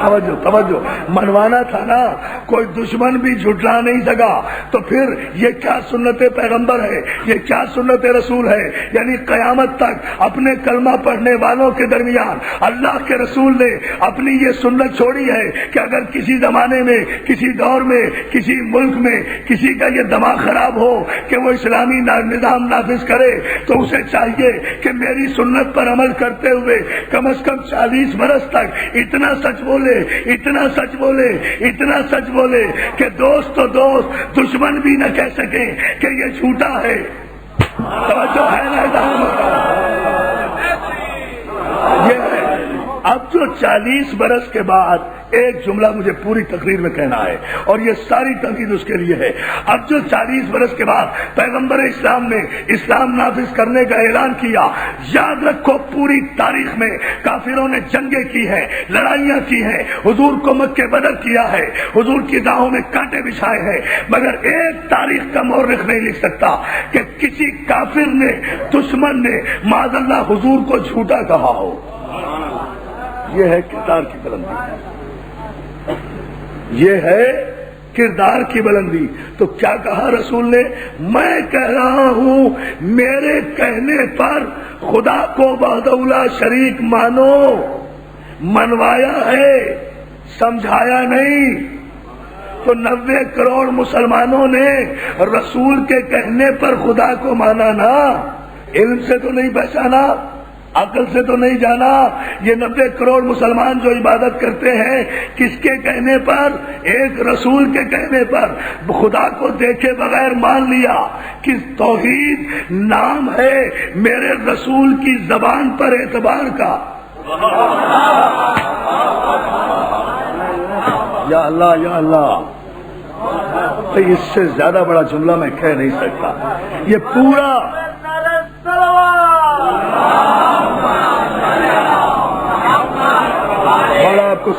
توجہ توجہ، منوانا تھا نا، کوئی دشمن بھی جھٹلا نہیں سکا۔ تو پھر یہ کیا سنت پیغمبر ہے، یہ کیا سنت رسول ہے؟ یعنی قیامت تک اپنے کلمہ پڑھنے والوں کے درمیان اللہ کے رسول نے اپنی یہ سنت چھوڑی ہے کہ اگر کسی زمانے میں، کسی دور میں، کسی ملک میں کسی کا یہ دماغ خراب ہو کہ وہ اسلامی نظام نافذ کرے تو اسے چاہیے کہ میری سنت پر عمل کرتے ہوئے کم از کم 40 برس تک اتنا سچ بولے، اتنا سچ بولے، اتنا سچ بولے کہ دوست تو دوست، دشمن بھی نہ کہہ سکے کہ یہ جھوٹا ہے۔ توجہ ہے نا؟ یہ ہے۔ اب جو 40 برس کے بعد ایک جملہ مجھے پوری تقریر میں کہنا ہے اور یہ ساری تنقید اس کے لیے ہے۔ اب جو 40 برس کے بعد پیغمبر اسلام نے اسلام نافذ کرنے کا اعلان کیا، یاد رکھو پوری تاریخ میں کافروں نے جنگیں کی ہیں، لڑائیاں کی ہیں، حضور کو مکے بدر کیا ہے، حضور کی راہوں میں کانٹے بچھائے ہیں، مگر ایک تاریخ کا مورخ نہیں لکھ سکتا کہ کسی کافر نے، دشمن نے معاذ اللہ حضور کو جھوٹا کہا ہو۔ یہ ہے کردار کی بلندی، یہ ہے کردار کی بلندی۔ تو کیا کہا رسول نے؟ میں کہہ رہا ہوں میرے کہنے پر خدا کو وحدہ لا شریک مانو، منوایا ہے، سمجھایا نہیں۔ تو 90 کروڑ مسلمانوں نے رسول کے کہنے پر خدا کو مانا نا، علم سے تو نہیں پہچانا، عقل سے تو نہیں جانا۔ یہ 90 کروڑ مسلمان جو عبادت کرتے ہیں کس کے کہنے پر؟ ایک رسول کے کہنے پر، خدا کو دیکھے بغیر مان لیا کہ توحید نام ہے میرے رسول کی زبان پر اعتبار کا۔ یا اللہ یا اللہ، اس سے زیادہ بڑا جملہ میں کہہ نہیں سکتا۔ یہ پورا آپ کو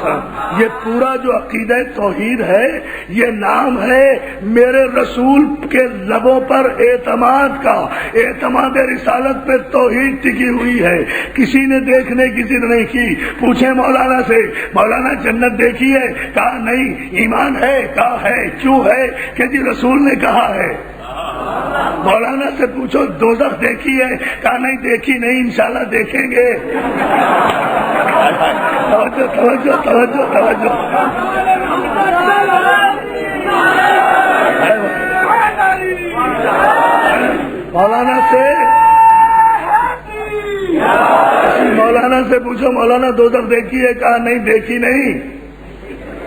یہ پورا جو عقیدہ توحید ہے، یہ نام ہے میرے رسول کے لبوں پر اعتماد کا۔ اعتماد رسالت پہ توحید ٹکی ہوئی ہے، کسی نے دیکھنے کی ضد نہیں کی۔ پوچھیں مولانا سے، مولانا جنت دیکھی ہے؟ کہا نہیں۔ ایمان ہے؟ کہا ہے۔ کیوں ہے؟ کہ جی رسول نے کہا ہے۔ مولانا سے پوچھو دوزخ دیکھی ہے؟ کہا نہیں دیکھی نہیں، انشاءاللہ دیکھیں گے۔ توجہ توجہ توجہ توجہ۔ مولانا سے پوچھو مولانا دوزخ دیکھی ہے؟ کہا نہیں دیکھی نہیں۔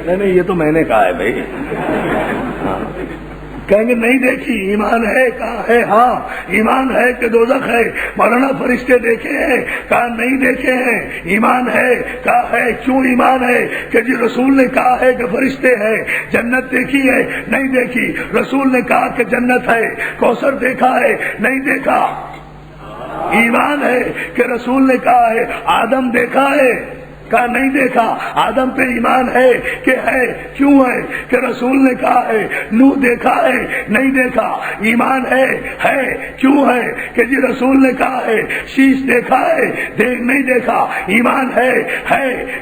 نہیں یہ تو میں نے کہا ہے بھائی۔ کہیں گے نہیں دیکھی، ایمان ہے؟ کہا ہے ہاں ایمان ہے کہ دوزخ ہے۔ مولانا فرشتے دیکھے ہیں؟ کہا نہیں دیکھے ہیں۔ ایمان ہے؟ کہا ہے۔ کیوں ایمان ہے؟ کہ جی رسول نے کہا ہے کہ فرشتے ہیں۔ جنت دیکھی ہے؟ نہیں دیکھی، رسول نے کہا کہ جنت ہے۔ کوثر دیکھا ہے؟ نہیں دیکھا۔ ایمان ہے کہ رسول نے کہا ہے۔ آدم دیکھا ہے؟ کہا نہیں دیکھا۔ آدم پہ ایمان ہے کہ ہے؟ کیوں ہے؟ کہ رسول نے کہا ہے۔ نوح دیکھا ہے؟ نہیں دیکھا۔ ایمان ہے کیوں ہے؟ کہ جی رسول نے کہا ہے۔ شیش دیکھا ہے؟ نہیں دیکھا۔ ایمان ہے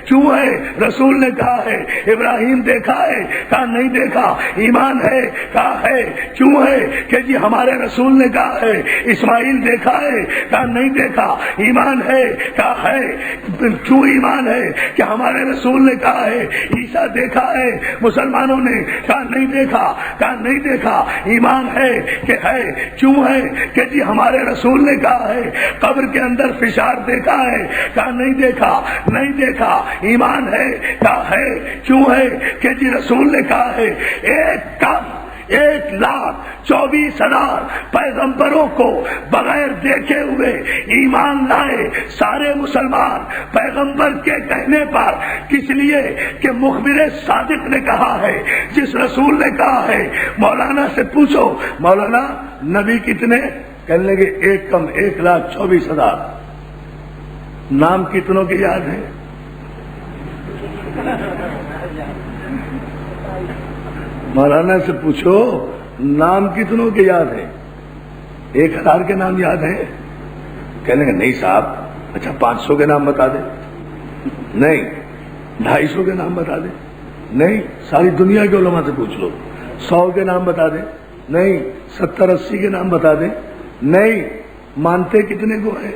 کیوں ہے؟ رسول نے کہا ہے۔ ابراہیم دیکھا ہے؟ کہا نہیں دیکھا۔ ایمان ہے؟ کہا ہے۔ کیوں ہے؟ کہ جی ہمارے رسول نے کہا ہے۔ اسماعیل دیکھا ہے؟ کہا نہیں دیکھا۔ ایمان ہے؟ کہا ہے۔ کیوں ایمان ہے؟ کہ ہمارے رسول نے کہا ہے۔ عیسیٰ دیکھا ہے؟ مسلمانوں نے کہا نہیں دیکھا۔ کہا نہیں دیکھا۔ ایمان ہے کہ ہے؟ کیوں ہے؟ کہ جی ہمارے رسول نے کہا ہے۔ قبر کے اندر فشار دیکھا ہے؟ کہا نہیں دیکھا۔ نہیں دیکھا۔ ایمان ہے؟ کہا ہے۔ کیوں ہے؟ کہ جی رسول نے کہا ہے۔ 1,24,000 پیغمبروں کو بغیر دیکھے ہوئے ایمان لائے سارے مسلمان پیغمبر کے کہنے پر، کس لیے کہ مخبر صادق نے کہا ہے، جس رسول نے کہا ہے۔ مولانا سے پوچھو مولانا نبی کتنے؟ کہنے لگے 1,24,000۔ نام کتنوں کی یاد ہے؟ مولانا سے پوچھو نام کتنوں کے یاد ہے؟ 1,000 کے نام یاد ہیں؟ کہنے گے نہیں صاحب۔ اچھا 500 کے نام بتا دے؟ نہیں۔ 250 کے نام بتا دے؟ نہیں۔ ساری دنیا کے علماء سے پوچھ لو، 100 کے نام بتا دے؟ نہیں۔ 70-80 کے نام بتا دے؟ نہیں۔ مانتے کتنے کو ہے؟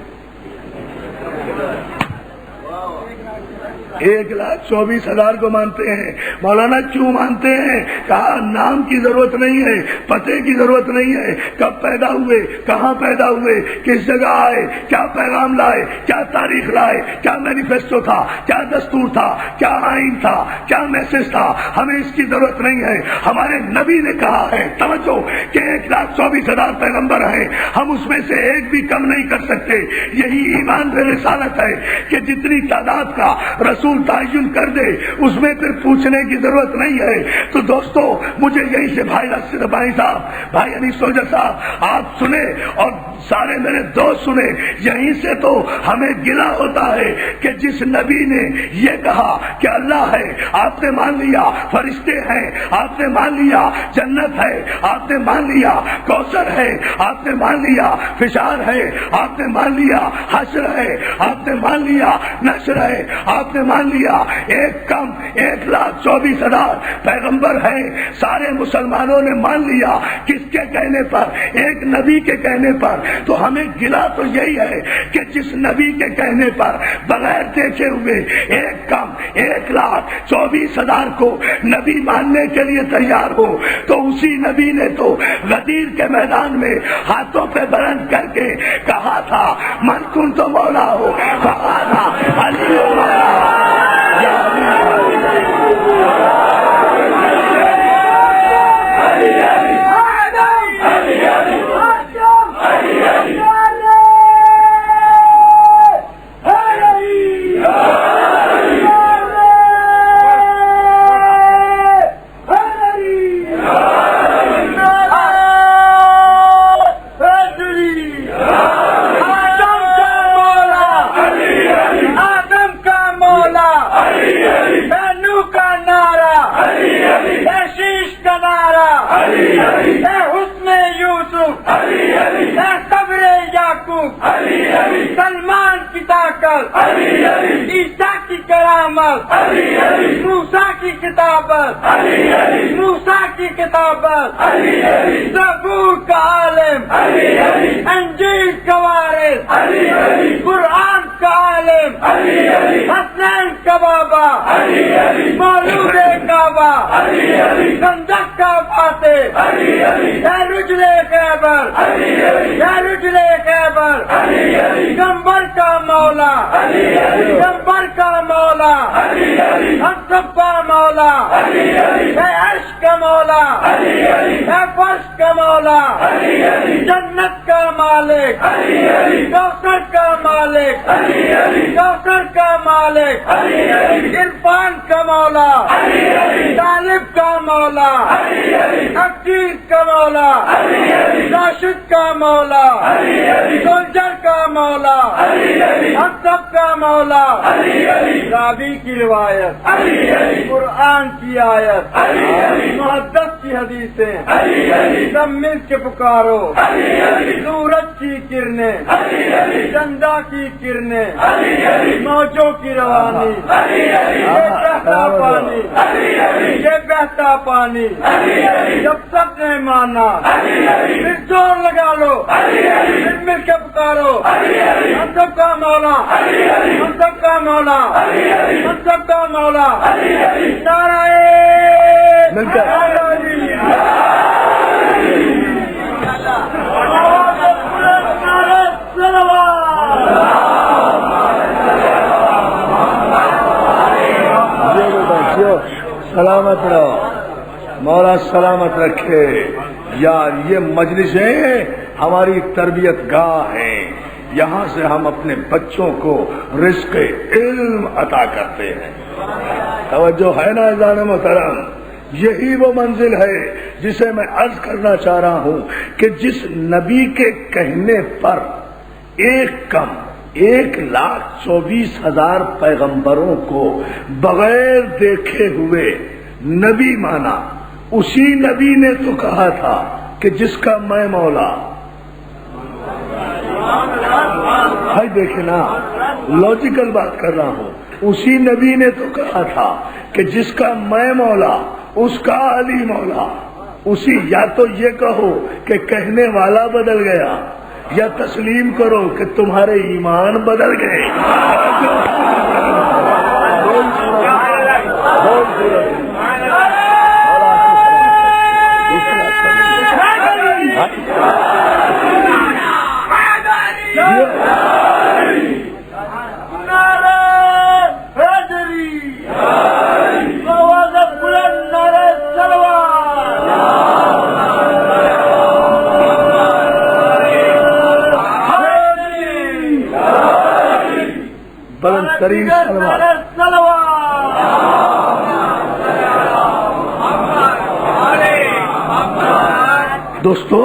1,24,000 کو مانتے ہیں۔ مولانا کیوں مانتے ہیں؟ کہا نام کی ضرورت نہیں ہے، پتے کی ضرورت نہیں ہے، کب پیدا ہوئے، کہاں پیدا ہوئے، کس جگہ آئے، کیا پیغام لائے، کیا تاریخ لائے، کیا مینیفیسٹو تھا، کیا دستور تھا، کیا آئین تھا، کیا میسج تھا، ہمیں اس کی ضرورت نہیں ہے۔ ہمارے نبی نے کہا ہے، توجہ، کہ 1,24,000 پیغمبر ہیں، ہم اس میں سے ایک بھی کم نہیں کر سکتے۔ یہی ایمان بے رسالت ہے کہ جتنی تعداد کا رسول تعین کر دے اس میں پھر پوچھنے کی ضرورت نہیں ہے۔ تو دوستو مجھے یہیں سے بھائی صاحب، بھائی انیس سوجا صاحب آپ سنے اور سارے میرے دوست سنے، یہیں سے تو ہمیں گلہ ہوتا ہے کہ جس نبی نے یہ کہا کہ اللہ ہے، آپ نے مان لیا، فرشتے ہیں آپ نے مان لیا، جنت ہے آپ نے مان لیا، کوثر ہے آپ نے مان لیا، فشار ہے آپ نے مان لیا، حشر ہے آپ نے مان لیا، نشر ہے آپ نے مان مان لیا ایک کم 1,24,000 پیغمبر ہیں، سارے مسلمانوں نے مان لیا کس کے کہنے پر؟ ایک نبی کے کہنے پر۔ تو ہمیں گلا تو یہی ہے کہ جس نبی کے کہنے پر بغیر دیکھے ہوئے ایک کم 1,24,000 کو نبی ماننے کے لیے تیار ہو، تو اسی نبی نے تو غدیر کے میدان میں ہاتھوں پہ بلند کر کے کہا تھا من کن تو مولا ہو فہذا علی مولا۔ سلمان کی طاقت، عیسیٰ کی کرامت، موسیٰ کی کتابت، موسیٰ کی کتابت، زبور کا عالم، انجیل کا وارث، قرآن کا عالم، حسنین کا بابا، مولود کعبہ، خندق کا فاتح، یا رجل خیبر، یا رجل خیبر، گمبر کا مولا، گمبر کا مولا، ہم سب کا مولا، اے عرش کا مولا، اے فرش کا مولا، جنت کا مالک، کوثر کا مالک، کوثر کا مالک، عرفان کا مولا، طالب کا مولا، حقیر کا مولا، راشد کا مولا، سولجر کا مولا، ہم سب کا مولا، رابی کی روایت، قرآن کی آیت، محدث کی حدیثیں، سب مل کے پکارو، سورج کی کرنیں، چندا کی کرنیں، موجوں کی روانی، یہ بہتا پانی، یہ بہتا پانی، جب سب نے مانا پھر زور لگا لو، پھر مل کے پکارو، ہم سب کا مولا، ہم سب کا مولا، ہم سب کا مولا، نعرہ سلامت رہو، مولا سلامت رکھے۔ یار یہ مجلسیں ہماری تربیت گاہ ہیں، یہاں سے ہم اپنے بچوں کو رزق علم عطا کرتے ہیں۔ توجہ ہے نا اذان محترم؟ یہی وہ منزل ہے جسے میں عرض کرنا چاہ رہا ہوں کہ جس نبی کے کہنے پر ایک کم 1,24,000 پیغمبروں کو بغیر دیکھے ہوئے نبی مانا، اسی نبی نے تو کہا تھا کہ جس کا میں مولا، بھائی دیکھیں نا لاجیکل بات کر رہا ہوں، اسی نبی نے تو کہا تھا کہ جس کا میں مولا اس کا علی مولا۔ اسی یا تو یہ کہو کہ کہنے والا بدل گیا، یا تسلیم کرو کہ تمہارے ایمان بدل گئے۔ بلند ترین دوستو،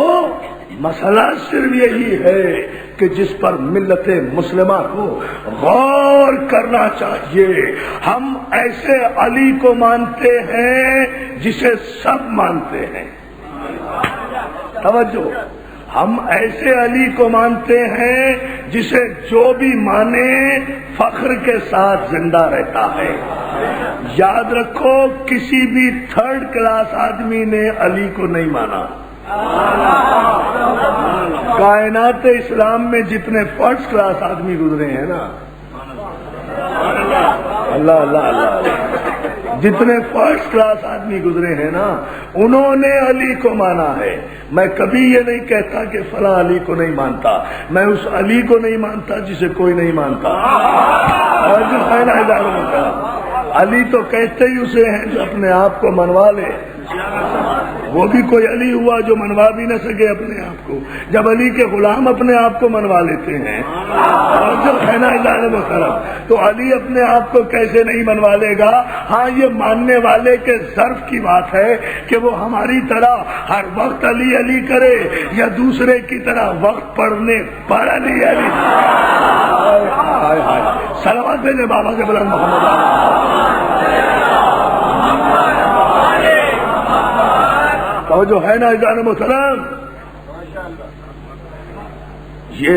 مسئلہ صرف یہی ہے کہ جس پر ملت مسلمہ کو غور کرنا چاہیے۔ ہم ایسے علی کو مانتے ہیں جسے سب مانتے ہیں۔ توجہ، ہم ایسے علی کو مانتے ہیں جسے جو بھی مانے فخر کے ساتھ زندہ رہتا ہے. یاد رکھو کسی بھی تھرڈ کلاس آدمی نے علی کو نہیں مانا. کائنات اسلام میں جتنے فرسٹ کلاس آدمی گزرے ہیں نا، اللہ اللہ اللہ، جتنے فرسٹ کلاس آدمی گزرے ہیں نا انہوں نے علی کو مانا ہے. میں کبھی یہ نہیں کہتا کہ فلاں علی کو نہیں مانتا، میں اس علی کو نہیں مانتا جسے کوئی نہیں مانتا. اور جو ہے نا علی تو کہتے ہی اسے ہیں جو اپنے آپ کو منوا لے. وہ بھی کوئی علی ہوا جو منوا بھی نہ سکے اپنے آپ کو. جب علی کے غلام اپنے آپ کو منوا لیتے ہیں اور جب ہے نا محترم، تو علی اپنے آپ کو کیسے نہیں منوا لے گا؟ ہاں یہ ماننے والے کے ظرف کی بات ہے کہ وہ ہماری طرح ہر وقت علی علی کرے یا دوسرے کی طرح وقت پڑھنے پر علی علی. صلوات بھیجے بابا کے بلند محمد اور جو ہے نا جان محترم، یہ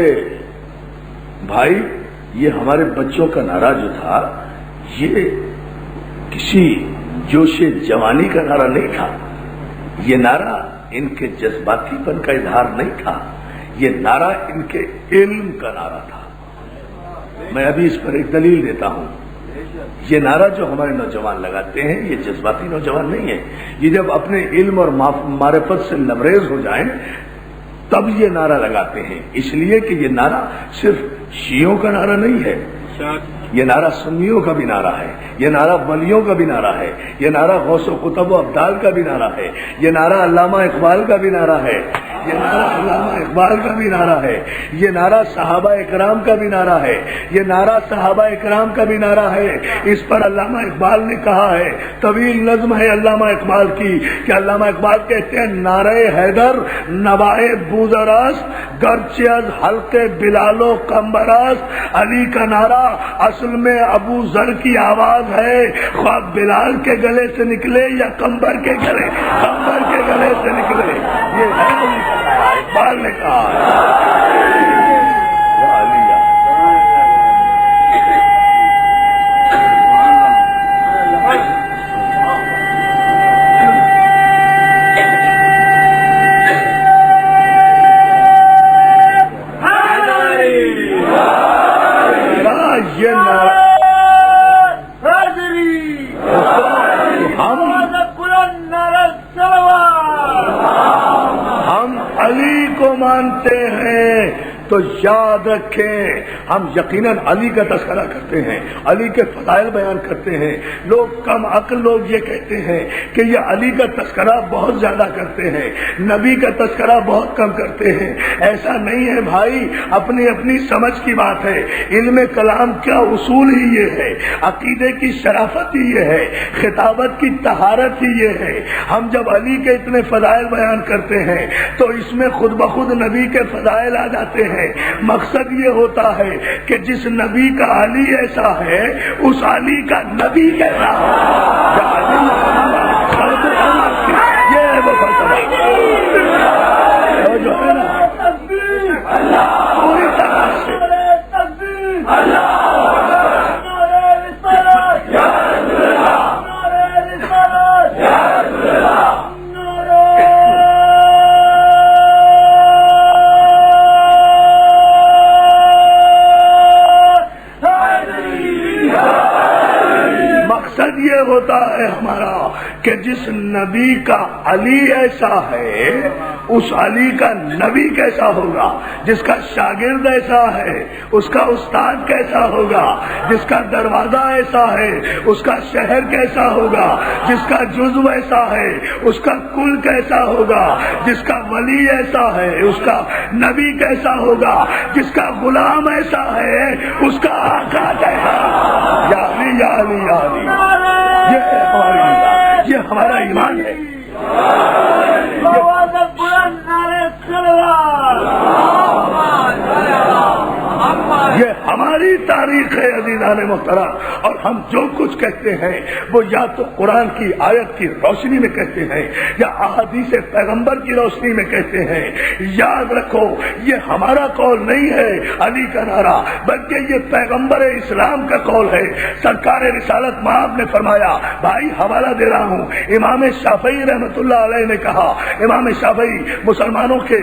بھائی یہ ہمارے بچوں کا نعرہ جو تھا یہ کسی جوش جوانی کا نعرہ نہیں تھا. یہ نعرہ ان کے جذباتی پن کا اظہار نہیں تھا. یہ نعرہ ان کے علم کا نعرہ تھا. میں ابھی اس پر ایک دلیل دیتا ہوں. یہ نعرہ جو ہمارے نوجوان لگاتے ہیں یہ جذباتی نوجوان نہیں ہے. یہ جب اپنے علم اور معرفت سے لبریز ہو جائیں تب یہ نعرہ لگاتے ہیں. اس لیے کہ یہ نعرہ صرف شیعوں کا نعرہ نہیں ہے، یہ نعرہ سنیوں کا بھی نعرہ ہے، یہ نعرہ ولیوں کا بھی نعرہ ہے، یہ نعرہ غوث و قطب و ابدال کا بھی نعرہ ہے، یہ نعرہ علامہ اقبال کا بھی نعرہ ہے، یہ نعرہ علامہ اقبال کا بھی نعرہ ہے، یہ نعرہ صحابہ اکرام کا بھی نعرہ ہے، یہ نعرہ صحابہ اکرام کا بھی نعرہ ہے. اس پر علامہ اقبال نے کہا ہے، طویل نظم ہے علامہ اقبال کی کہ علامہ اقبال کہتے ہیں نعرہ حیدر نوائے بوزراس گرچہ از حلقے بلال و کمبراس. علی کا نعرہ اصل میں ابو ذر کی آواز ہے، خواہ بلال کے گلے سے نکلے یا کمبر کے گلے سے نکلے. یہ ہے اقبال نے کہا. ہم علی کو مانتے ہیں تو یاد رکھیں ہم یقیناً علی کا تذکرہ کرتے ہیں، علی کے فضائل بیان کرتے ہیں. لوگ کم عقل لوگ یہ کہتے ہیں کہ یہ علی کا تذکرہ بہت زیادہ کرتے ہیں، نبی کا تذکرہ بہت کم کرتے ہیں. ایسا نہیں ہے بھائی، اپنی اپنی سمجھ کی بات ہے. علم کلام کا اصول ہی یہ ہے، عقیدے کی شرافت ہی یہ ہے، خطابت کی طہارت ہی یہ ہے. ہم جب علی کے اتنے فضائل بیان کرتے ہیں تو اس میں خود بخود نبی کے فضائل آ جاتے ہیں. مقصد یہ ہوتا ہے کہ جس نبی کا علی ایسا ہے اس علی کا نبی کیسا ہے. یہ وہ جو ہے نا پوری طرح سے یہ ہوتا ہے ہمارا کہ جس نبی کا علی ایسا ہے اس علی کا نبی کیسا ہوگا. جس کا شاگرد ایسا ہے اس کا استاد کیسا ہوگا. جس کا دروازہ ایسا ہے اس کا شہر کیسا ہوگا. جس کا جزو ایسا ہے اس کا کل کیسا ہوگا. جس کا ولی ایسا ہے اس کا نبی کیسا ہوگا. جس کا غلام ایسا ہے اس کا آقا کیسا. یا علی یا علی یا علی. یہ ہمارا ایمان ہے. یہ ہماری تاریخ ہے عزیزان محترم، اور ہم جو کچھ کہتے ہیں وہ یا تو قرآن کی آیت کی روشنی میں کہتے ہیں یا احادیث پیغمبر کی روشنی میں کہتے ہیں۔ یاد رکھو یہ ہمارا قول نہیں ہے علی کا نعرہ، بلکہ یہ پیغمبر اسلام کا قول ہے۔ سرکار رسالت مآب نے فرمایا، بھائی حوالہ دے رہا ہوں، امام شافعی رحمۃ اللہ علیہ نے کہا، امام شافعی مسلمانوں کے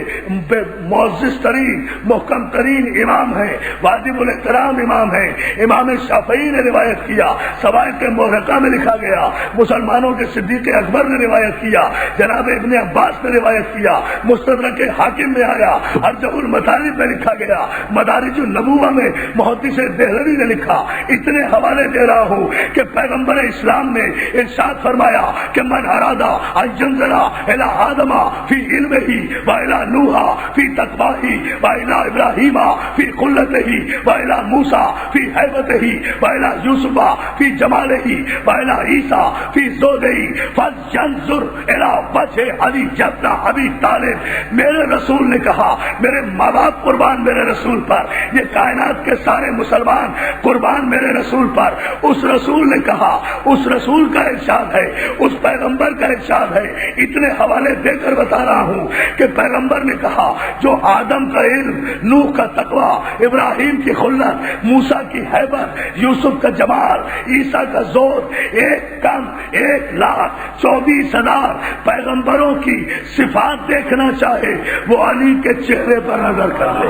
معزز ترین محکم ترین امام ہیں، واجب الاحترام امام ہیں۔ امام شافعی نے روایت کیا، سوائق محرقہ میں لکھا گیا، مسلمانوں کے صدیق اکبر نے روایت کیا، جناب ابن عباس نے روایت کیا، مستدرک حاکم میں آیا، ارجح المطالب میں لکھا گیا، مدارج النبوہ میں محدث دہلوی نے لکھا۔ اتنے حوالے دے رہا ہوں کہ پیغمبر اسلام نے ارشاد فرمایا کہ من ارادہ ان ينظر الى آدم فی علمہ والى نوح فی تقویہ والى ابراہیم فی قلتہ والى موسیٰ فی ہیبتہ والى یوسف فی جمالہ والى عیسیٰ فی زہدہ فلینظر الى وجہ علی ابن ابی طالب۔ میرے رسول نے کہا، میرے ماں باپ قربان میرے رسول پر، یہ کائنات کے سارے مسلمان قربان میرے رسول پر۔ اس رسول نے کہا، اس رسول کا ارشاد ہے، اس پیغمبر کا ارشاد ہے۔ اتنے حوالے دے کر بتا رہا ہوں کہ پیغمبر نے کہا جو آدم کا علم، نوح کا تقوی، ابراہیم کی خلت، موسیٰ کی ہیبت، یوسف کا جمال، عیسیٰ کا زہد، ایک کم 1,24,000 پیغمبروں کی صفات دیکھنا چاہے وہ علی کے چہرے پر نظر کر لے۔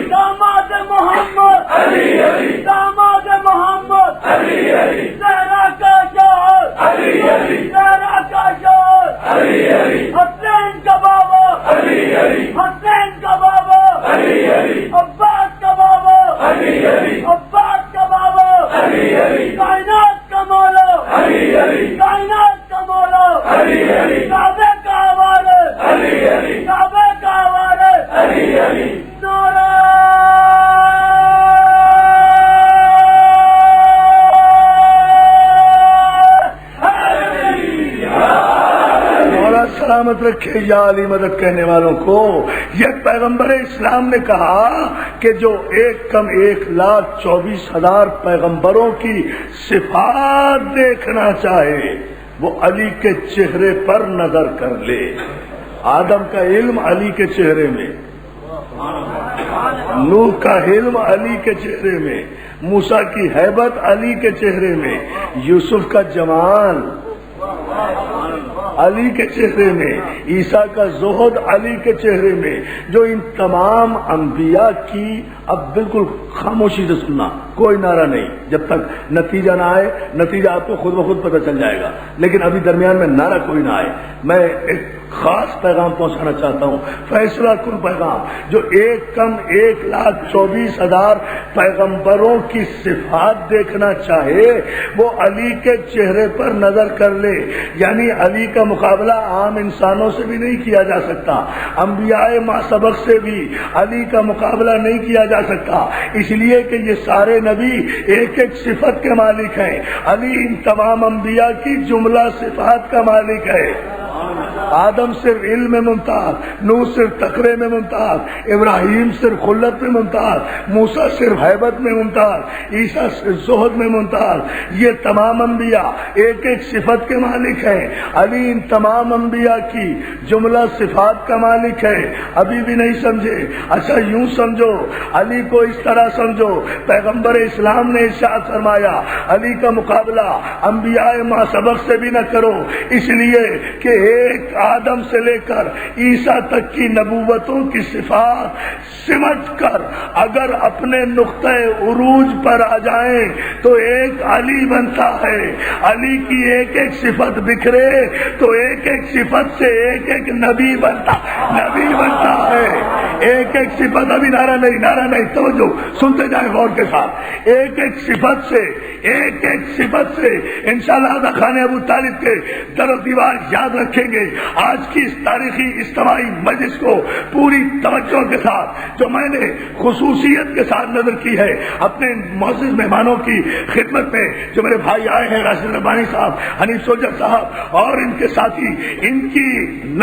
داماد محمد داماد محمد زہرا کا شوہر زہرا کا شوہر حسین کا بابا حسین کا بابا عباس کا بابا عباس کا بابا کائنات کا مولا کائنات کا مولا کعبے کا حوالے کعبے کا حوالے نعرہ سلامت رکھے یا علی مدد کہنے والوں کو۔ یہ پیغمبر اسلام نے کہا کہ جو 1,24,000 پیغمبروں کی صفات دیکھنا چاہے وہ علی کے چہرے پر نظر کر لے۔ آدم کا علم علی کے چہرے میں، نوح کا علم علی کے چہرے میں، موسیٰ کی ہیبت علی کے چہرے میں، یوسف کا جمال علی کے چہرے میں، عیسیٰ کا زہد علی کے چہرے میں۔ جو ان تمام انبیاء کی، اب بالکل خاموشی سے سننا، کوئی نعرہ نہیں، جب تک نتیجہ نہ آئے، نتیجہ آپ کو خود بخود پتہ چل جائے گا، لیکن ابھی درمیان میں نعرہ کوئی نہ آئے۔ میں ایک خاص پیغام پہنچانا چاہتا ہوں، فیصلہ کن پیغام، جو 1,24,000 پیغمبروں کی صفات دیکھنا چاہے وہ علی کے چہرے پر نظر کر لے۔ یعنی علی کا مقابلہ عام انسانوں سے بھی نہیں کیا جا سکتا، انبیاء ما سبق سے بھی علی کا مقابلہ نہیں کیا جا سکتا، اس لیے کہ یہ سارے نبی ایک ایک صفت کے مالک ہیں۔ علی ان تمام انبیاء کی جملہ صفات کا مالک ہے۔ آدم صرف علم میں ممتاز، نوح صرف تقوی میں ممتاز، ابراہیم صرف خلت میں ممتاز، موسیٰ صرف ہیبت میں ممتاز، عیسیٰ صرف زہد میں ممتاز۔ یہ تمام انبیاء ایک ایک صفت کے مالک ہیں، علی ان تمام انبیاء کی جملہ صفات کا مالک ہے۔ ابھی بھی نہیں سمجھے؟ اچھا یوں سمجھو، علی کو اس طرح سمجھو، پیغمبر اسلام نے ارشاد فرمایا علی کا مقابلہ انبیاء ما سبق سے بھی نہ کرو، اس لیے کہ ایک آدم سے لے کر عیسیٰ تک کی نبوتوں کی صفات سمٹ کر اگر اپنے نقطۂ عروج پر آ جائیں تو ایک علی بنتا ہے۔ علی کی ایک ایک صفت بکھرے تو ایک ایک صفت سے ایک ایک نبی بنتا ہے۔ ایک ایک صفت، ابھی نعرہ نہیں، توجہ سنتے جائیں غور کے ساتھ، ایک ایک صفت سے انشاءاللہ خانہ ابو طالب کے در و دیوار یاد رکھیں گے۔ آج کی اس تاریخی اجتماعی مجلس کو پوری توجہ کے ساتھ جو میں نے خصوصیت کے ساتھ نظر کی ہے اپنے معزز مہمانوں کی خدمت میں، جو میرے بھائی آئے ہیں راشد ربانی صاحب، حنیف سوجر صاحب اور ان کے ساتھی، ان کی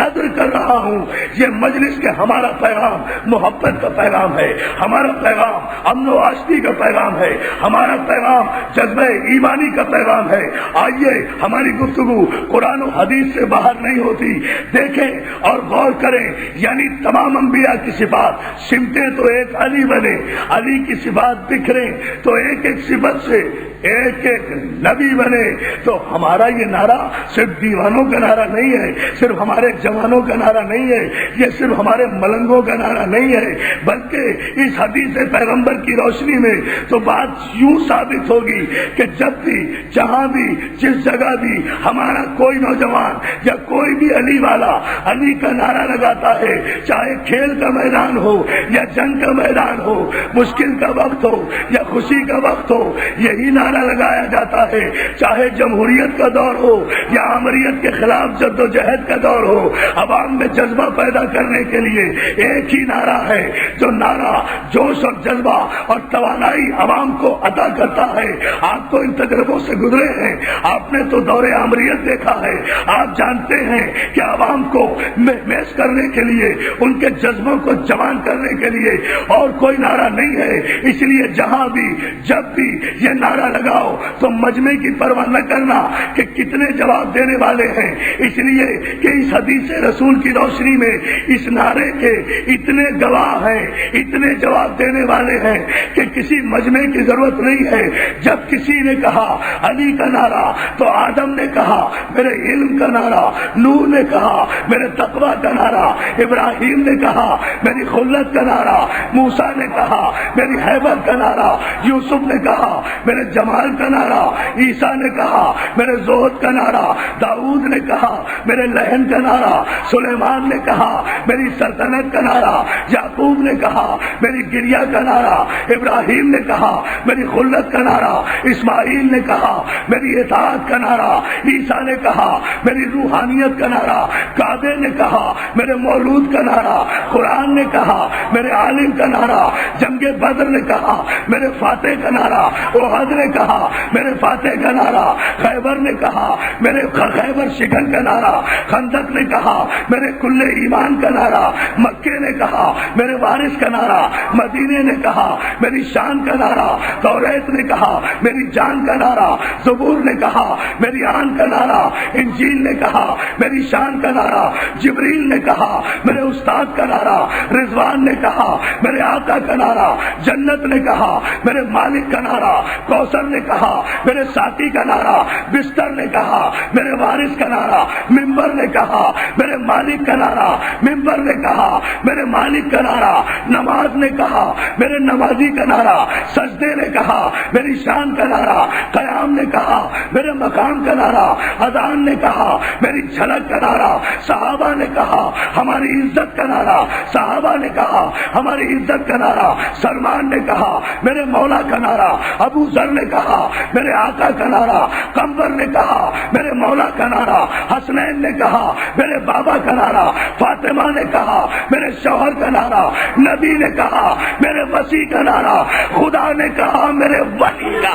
نظر کر رہا ہوں۔ یہ مجلس کے ہمارا پیغام محبت کا پیغام ہے، ہمارا پیغام امن و آشتی کا پیغام ہے، ہمارا پیغام جذبہ ایمانی کا پیغام ہے۔ آئیے ہماری گفتگو قرآن و حدیث سے باہر نہیں ہوتی، دیکھیں اور غور کریں، یعنی تمام انبیاء کی صفات سمٹیں تو ایک علی بنے، علی کی صفات بکھریں تو ایک ایک صفت سے ایک ایک نبی بنے۔ تو ہمارا یہ نعرہ صرف دیوانوں کا نعرہ نہیں ہے، صرف ہمارے جوانوں کا نعرہ نہیں ہے، یہ صرف ہمارے ملنگوں کا نعرہ نہیں ہے، بلکہ اس حدیث پیغمبر کی روشنی میں تو بات یوں ثابت ہوگی کہ جب بھی، جہاں بھی، جس جگہ بھی ہمارا کوئی نوجوان یا کوئی بھی علی والا علی کا نعرہ لگاتا ہے، چاہے کھیل کا میدان ہو یا جنگ کا میدان ہو، مشکل کا وقت ہو یا خوشی کا وقت ہو، یہی نعرہ لگایا جاتا ہے۔ چاہے جمہوریت کا دور ہو یا آمریت کے خلاف جد و جہد کا دور ہو، عوام میں جذبہ پیدا کرنے کے لیے ایک ہی نعرہ ہے، جو نعرہ جوش اور جذبہ اور توانائی عوام کو عطا کرتا ہے۔ آپ تو ان تجربوں سے گزرے ہیں، آپ نے تو دور آمریت دیکھا ہے، آپ جانتے ہیں کہ عوام کو محض کرنے کے لیے، ان کے جذبوں کو جوان کرنے کے لیے اور کوئی نعرہ نہیں ہے۔ اس لیے جہاں بھی، جب بھی یہ نعرہ لگاؤ تو مجمع کی پرواہ نہ کرنا کہ کتنے جواب دینے والے ہیں، اس لیے کہ اس حدیث رسول کی روشنی میں اس نعرے کے اتنے گواہ ہیں، اتنے جواب دینے والے ہیں کہ کسی مجمع کی ضرورت نہیں ہے۔ جب کسی نے کہا علی کا نعرہ تو آدم نے کہا میرے علم کا نعرہ، نوح نے کہا میرے تقویٰ کا نعرہ، ابراہیم نے کہا میری خلت کا نعرہ، موسیٰ نے کہا میری حیبت کا نعرہ، یوسف نے کہا میرے جمال کا نعرہ، عیسیٰ نے کہا میرے زہد کا نعرہ، داؤد نے کہا میرے لہن کا نعرہ، سلیمان نے کہا میری سلطنت کا نعرہ، یعقوب نے کہا میری گریہ کا نعرہ، ابراہیم نے کہا میری خلت کا نعرہ، اسماعیل نے کہا میری اطاعت کا نعرہ، عیسیٰ نے کہا میری روحانیت کا نعرہ، کعبے نے کہا میرے مولود کا نعرہ، قرآن نے کہا میرے عالم کا نعرہ، جنگ بدر نے کہا میرے فاتح کا نعرہ، احد نے کہا میرے فاتح کا نعرہ، خیبر نے کہا میرے خیبر شکن کا نعرہ، خندق نے کہا میرے کل ایمان کا نعرہ، مکے نے کہا میرے وارث کا نعرہ، مدینے نے کہا میری شان کا نعرہ، توریت نے کہا میری جان کا نعرہ، زبور نے کہا میری آن کا نعرہ، انجیل نے کہا میری شان کا نعرہ، جبریل نے کہا میرے استاد کا نعرہ، رضوان نے کہا میرے آقا کا نعرہ، جنت نے کہا میرے مالک کا نعرہ، کوثر نے کہا میرے ساتھی کا نعرہ، بستر نے کہا میرے وارث کا نعرہ، ممبر نے کہا میرے مالک کا نعرہ، ممبر نے کہا میرے مالک کا نعرہ، نماز نے کہا میرے نمازی کا نعرہ، سجدے نے کہا میری شان کا نعرہ، قیام نے کہا میرے مقام کا نعرہ، اذان نے کہا میری جھلک کا نعرہ، صحابہ نے کہا ہماری عزت کا نعرہ، صحابہ نے کہا ہماری عزت کا نعرہ، سلمان نے کہا میرے مولا کا نعرہ، ابو ذر نے کہا میرے آقا کا نعرہ، قمر نے کہا میرے مولا کا نعرہ، حسنین نے کہا میرے بابا کا نعرہ، فاطمہ نے کہا میرے شوہر کا نعرہ، نبی نے کہا میرے وسیع کا نعرہ، خدا نے کہا میرے ولی کا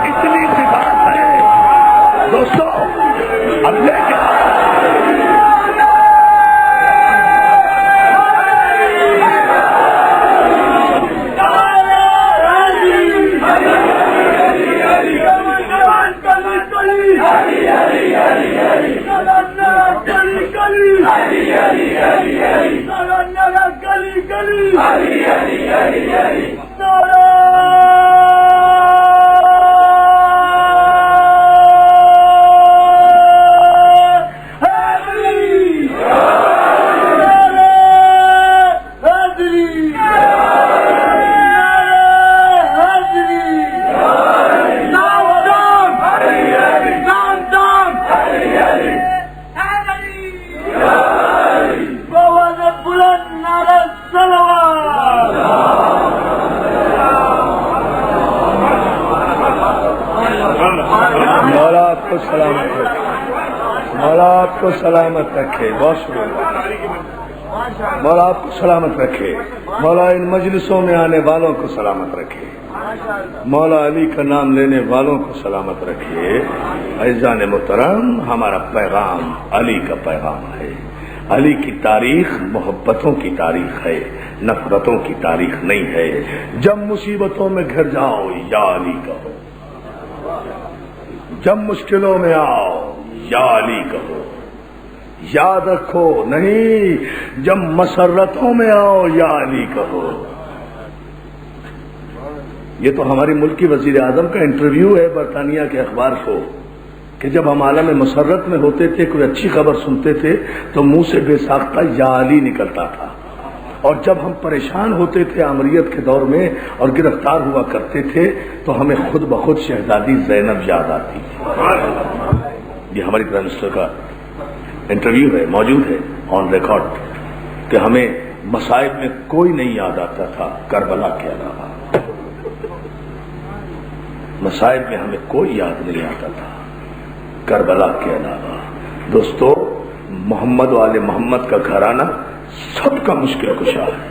اتنی سی بات ہے دوستو۔ اب دیکھیں کو سلامت رکھے، مولا آپ کو سلامت رکھے، بہت شکریہ، مولا آپ کو سلامت رکھے، مولا ان مجلسوں میں آنے والوں کو سلامت رکھے، مولا علی کا نام لینے والوں کو سلامت رکھے۔ عزیزان محترم، ہمارا پیغام علی کا پیغام ہے۔ علی کی تاریخ محبتوں کی تاریخ ہے، نفرتوں کی تاریخ نہیں ہے۔ جب مصیبتوں میں گھر جاؤ یا علی کہو، جب مشکلوں میں آؤ یا علی کہو، یاد رکھو نہیں جب مسرتوں میں آؤ یا علی کہو۔ یہ تو ہماری ملک کی وزیر اعظم کا انٹرویو ہے برطانیہ کے اخبار کو، کہ جب ہم عالم مسرت میں ہوتے تھے، کوئی اچھی خبر سنتے تھے تو منہ سے بے ساختہ یا علی نکلتا تھا، اور جب ہم پریشان ہوتے تھے عمریت کے دور میں اور گرفتار ہوا کرتے تھے تو ہمیں خود بخود شہزادی زینب یاد آتی تھی۔ یہ ہماری پرائم منسٹر کا انٹرویو ہے، موجود ہے آن ریکارڈ، کہ ہمیں مصائب میں کوئی نہیں یاد آتا تھا کربلا کے علاوہ، مصائب میں ہمیں کوئی یاد نہیں آتا تھا کربلا کے علاوہ۔ دوستو، محمد و آل محمد کا گھرانہ سب کا مشکل کشا ہے،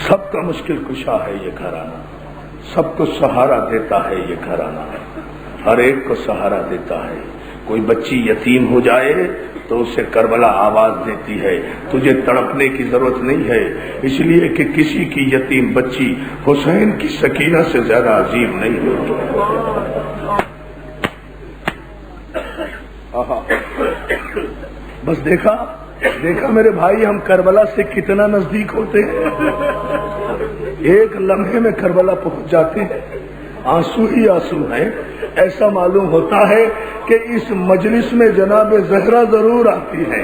سب کا مشکل کشا ہے یہ گھرانہ، سب کو سہارا دیتا ہے یہ گھرانہ، ہر ایک کو سہارا دیتا ہے۔ کوئی بچی یتیم ہو جائے تو اسے کربلا آواز دیتی ہے، تجھے تڑپنے کی ضرورت نہیں ہے، اس لیے کہ کسی کی یتیم بچی حسین کی سکینہ سے زیادہ عظیم نہیں ہوتی۔ بس دیکھا میرے بھائی، ہم کربلا سے کتنا نزدیک ہوتے ہیں، ایک لمحے میں کربلا پہنچ جاتے ہیں، آنسو ہی آنسو ہیں۔ ایسا معلوم ہوتا ہے کہ اس مجلس میں جناب زہرا ضرور آتی ہے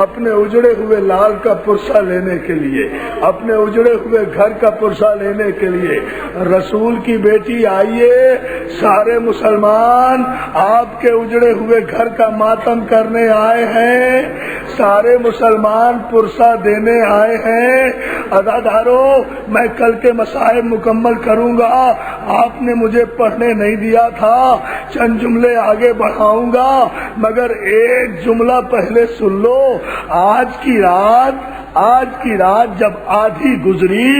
اپنے اجڑے ہوئے لال کا پرسہ لینے کے لیے، اپنے اجڑے ہوئے گھر کا پرسہ لینے کے لیے۔ رسول کی بیٹی آئیے، سارے مسلمان آپ کے اجڑے ہوئے گھر کا ماتم کرنے آئے ہیں، سارے مسلمان پرسہ دینے آئے ہیں۔ عزادارو، میں کل کے مصائب مکمل کروں گا، آپ نے مجھے پڑھنے نہیں دیا تھا، چند جملے آگے بڑھاؤں گا، مگر ایک جملہ پہلے سن لو۔ آج کی رات جب آدھی گزری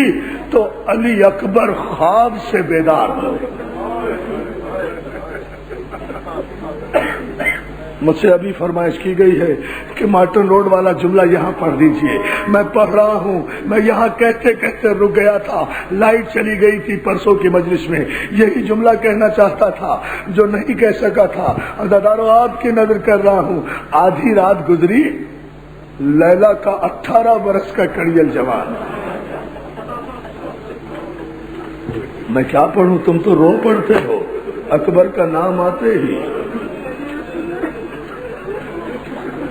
تو علی اکبر خواب سے بیدار ہوئے۔ مجھ سے ابھی فرمائش کی گئی ہے کہ مارٹن روڈ والا جملہ یہاں پڑھ دیجئے۔ میں پڑھ رہا ہوں، میں یہاں کہتے کہتے رک گیا تھا، لائٹ چلی گئی تھی پرسوں کی مجلس میں، یہی جملہ کہنا چاہتا تھا جو نہیں کہہ سکا تھا۔ عزادارو، آپ کی نظر کر رہا ہوں، آدھی رات گزری، لیلا کا 18 برس کا کڑیل جوان۔ میں کیا پڑھوں، تم تو رو پڑھتے ہو اکبر کا نام آتے ہی۔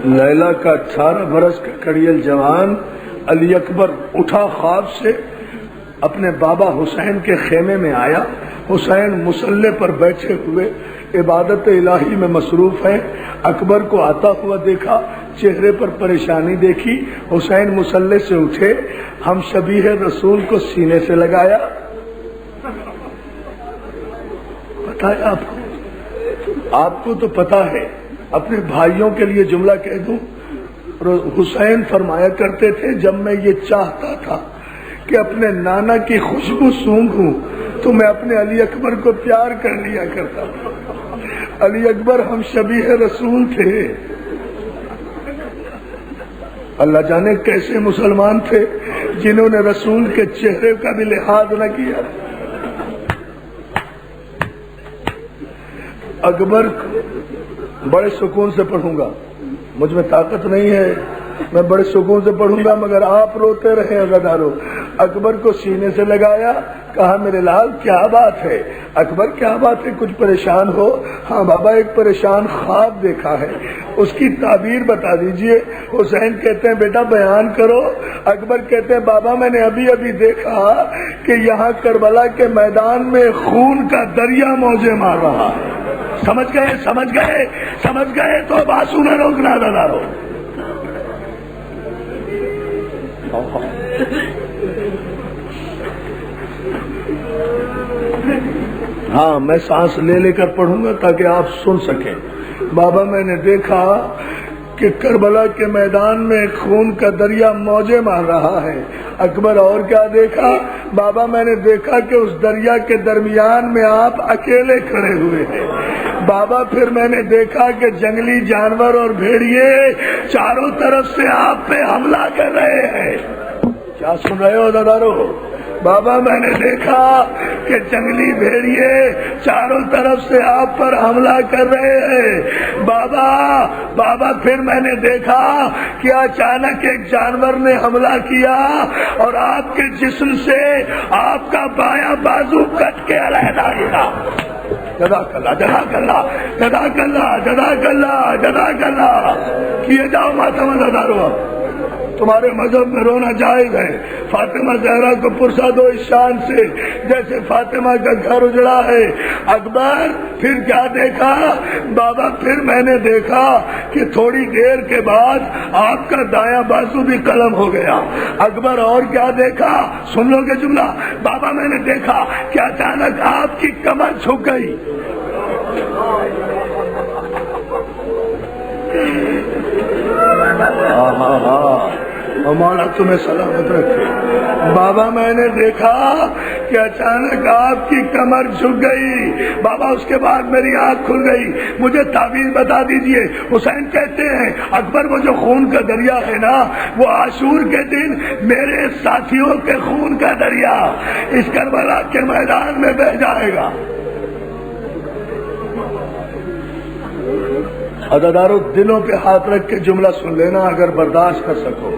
لیلا کا 18 برس کا کڑیل جوان علی اکبر اٹھا خواب سے، اپنے بابا حسین کے خیمے میں آیا۔ حسین مصلی پر بیٹھے ہوئے عبادت الہی میں مصروف ہیں۔ اکبر کو آتا ہوا دیکھا، چہرے پر پریشانی دیکھی، حسین مصلی سے اٹھے، ہم شبیہ رسول کو سینے سے لگایا۔ پتہ ہے آپ کو تو پتہ ہے، اپنے بھائیوں کے لیے جملہ کہہ دوں، حسین فرمایا کرتے تھے جب میں یہ چاہتا تھا کہ اپنے نانا کی خوشبو سونگھوں تو میں اپنے علی اکبر کو پیار کر لیا کرتا تھا۔ علی اکبر ہم شبیہ رسول تھے۔ اللہ جانے کیسے مسلمان تھے جنہوں نے رسول کے چہرے کا بھی لحاظ نہ کیا۔ اکبر بڑے سکون سے پڑھوں گا، مجھ میں طاقت نہیں ہے، میں بڑے سکون سے پڑھوں گا، مگر آپ روتے رہے عزادارو۔ اکبر کو سینے سے لگایا، کہا میرے لال کیا بات ہے؟ اکبر کیا بات ہے، کچھ پریشان ہو؟ ہاں بابا، ایک پریشان خواب دیکھا ہے، اس کی تعبیر بتا دیجئے۔ حسین کہتے ہیں بیٹا بیان کرو۔ اکبر کہتے ہیں بابا میں نے ابھی دیکھا کہ یہاں کربلا کے میدان میں خون کا دریا موجیں مار رہا ہے۔ سمجھ گئے تو اب آنسو نہ روکنا دادارو۔ ہاں میں سانس لے لے کر پڑھوں گا تاکہ آپ سن سکیں. بابا میں نے دیکھا کہ کربلا کے میدان میں خون کا دریا موجیں مار رہا ہے. اکبر اور کیا دیکھا بابا؟ میں نے دیکھا کہ اس دریا کے درمیان میں آپ اکیلے کھڑے ہوئے ہیں. بابا پھر میں نے دیکھا کہ جنگلی جانور اور بھیڑیے چاروں طرف سے آپ پہ حملہ کر رہے ہیں. کیا سن رہے ہو دادارو؟ بابا میں نے دیکھا کہ جنگلی بھیڑیے چاروں طرف سے آپ پر حملہ کر رہے ہیں. بابا پھر میں نے دیکھا کہ اچانک ایک جانور نے حملہ کیا اور آپ کے جسم سے آپ کا بایاں بازو کٹ کے علیحدہ گیا. جزاک اللہ جزاک اللہ جزاک اللہ جزاک اللہ جزاک اللہ. کیے جاؤ ماتم دادارو. تمہارے مذہب میں رونا جائز ہے. فاطمہ زہرا کو پرسا دو اس شان سے جیسے فاطمہ کا گھر اجڑا ہے. اکبر پھر کیا دیکھا بابا؟ پھر میں نے دیکھا کہ تھوڑی دیر کے بعد آپ کا دایاں بازو بھی قلم ہو گیا. اکبر اور کیا دیکھا؟ سن لو گے جملہ. بابا میں نے دیکھا کہ اچانک آپ کی کمر جھک گئی. مولا تمہیں سلامت رکھے. بابا میں نے دیکھا کہ اچانک آپ کی کمر جھک گئی. بابا اس کے بعد میری آنکھ کھل گئی. مجھے تعبیر بتا دیجئے. حسین کہتے ہیں اکبر وہ جو خون کا دریا ہے نا وہ عاشور کے دن میرے ساتھیوں کے خون کا دریا اس کربلا کے میدان میں بہہ جائے گا. عزادارو دلوں پہ ہاتھ رکھ کے جملہ سن لینا اگر برداشت کر سکو.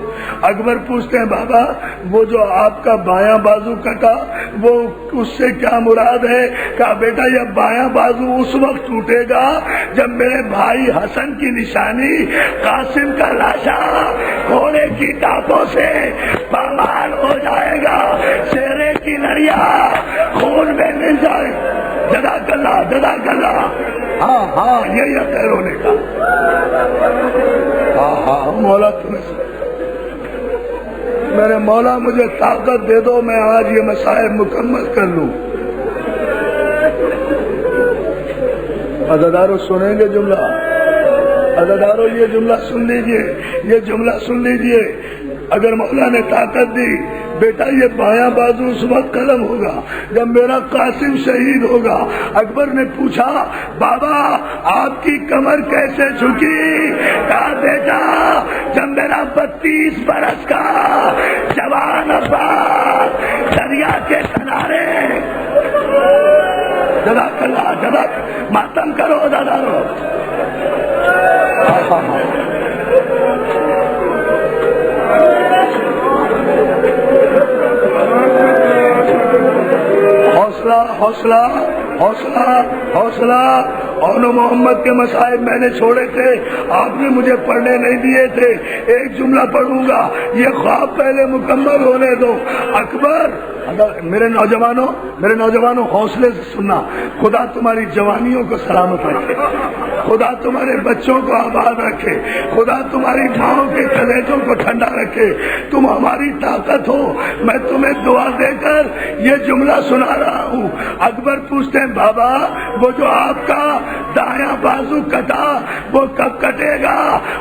اکبر پوچھتے ہیں بابا وہ جو آپ کا بایاں بازو کٹا وہ اس سے کیا مراد ہے؟ کہا بیٹا یہ بایاں بازو اس وقت ٹوٹے گا جب میرے بھائی حسن کی نشانی قاسم کا لاشا گھوڑے کی ٹانپوں سے پامال ہو جائے گا. شیرے کی نڑیا خون میں مل جائے. جزاک اللہ جزاک اللہ. ہاں یہی ہے رونے کا. ہاں مولا تمہیں میرے مولا مجھے طاقت دے دو میں آج یہ مسائل مکمل کر لوں. عزادارو سنیں گے جملہ؟ عزادارو یہ جملہ سن لیجئے. یہ جملہ سن لیجئے. اگر مولا نے طاقت دی بیٹا یہ بایاں بازو اس وقت قلم ہوگا جب میرا قاسم شہید ہوگا. اکبر نے پوچھا بابا آپ کی کمر کیسے جھکی؟ کہا بیٹا جب میرا 32 برس کا جوان عباس دریا کے کنارے. جزاک اللہ جزاک. ماتم کرو دادارو. حوصلہ حوصلہ حوصلہ حوصلہ. اور محمد کے مصائب میں نے چھوڑے تھے آپ نے مجھے پڑھنے نہیں دیے تھے. ایک جملہ پڑھوں گا یہ خواب پہلے مکمل ہونے دو. اکبر میرے نوجوانوں حوصلے سے سننا. خدا تمہاری جوانیوں کو سلامت رکھے. خدا تمہارے بچوں کو آباد رکھے. خدا تمہاری ماؤں کے کلیجوں کو ٹھنڈا رکھے. تم ہماری طاقت ہو. میں تمہیں دعا دے کر یہ جملہ سنا رہا ہوں. اکبر پوچھتے ہیں بابا وہ جو آپ کا دایاں بازو کٹا وہ کب کٹے گا؟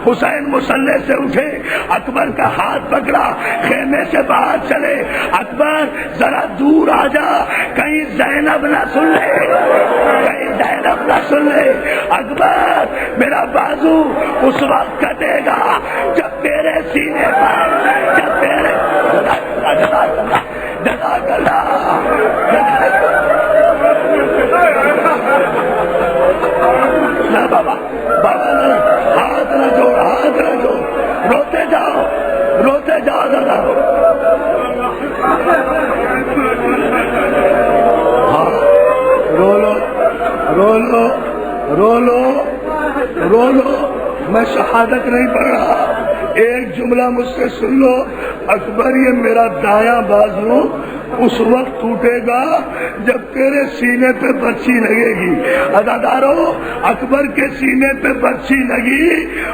حسین مسلح سے اٹھے. اکبر کا ہاتھ پکڑا. خیمے سے باہر چلے. اکبر ذرا دور آ جا کہیں زینب نہ سن لے. کہیں زینب نہ سن لے. اکبر میرا بازو اس وقت کٹے گا جب میرے سینے پر جب میرے جزاک اللہ. بابا ہاتھ نہ جوڑ. روتے جاؤ ذرا. رو لو. میں شہادت نہیں پڑھ رہا. ایک جملہ مجھ سے سن لو. اکبر یہ میرا دایاں بازو اس وقت ٹوٹے گا جب تیرے سینے پہ برچھی لگے گی. عزادارو اکبر کے سینے پہ برچھی لگی.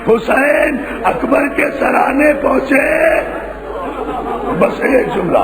حسین اکبر کے سرانے پہنچے. بس ایک جملہ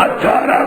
18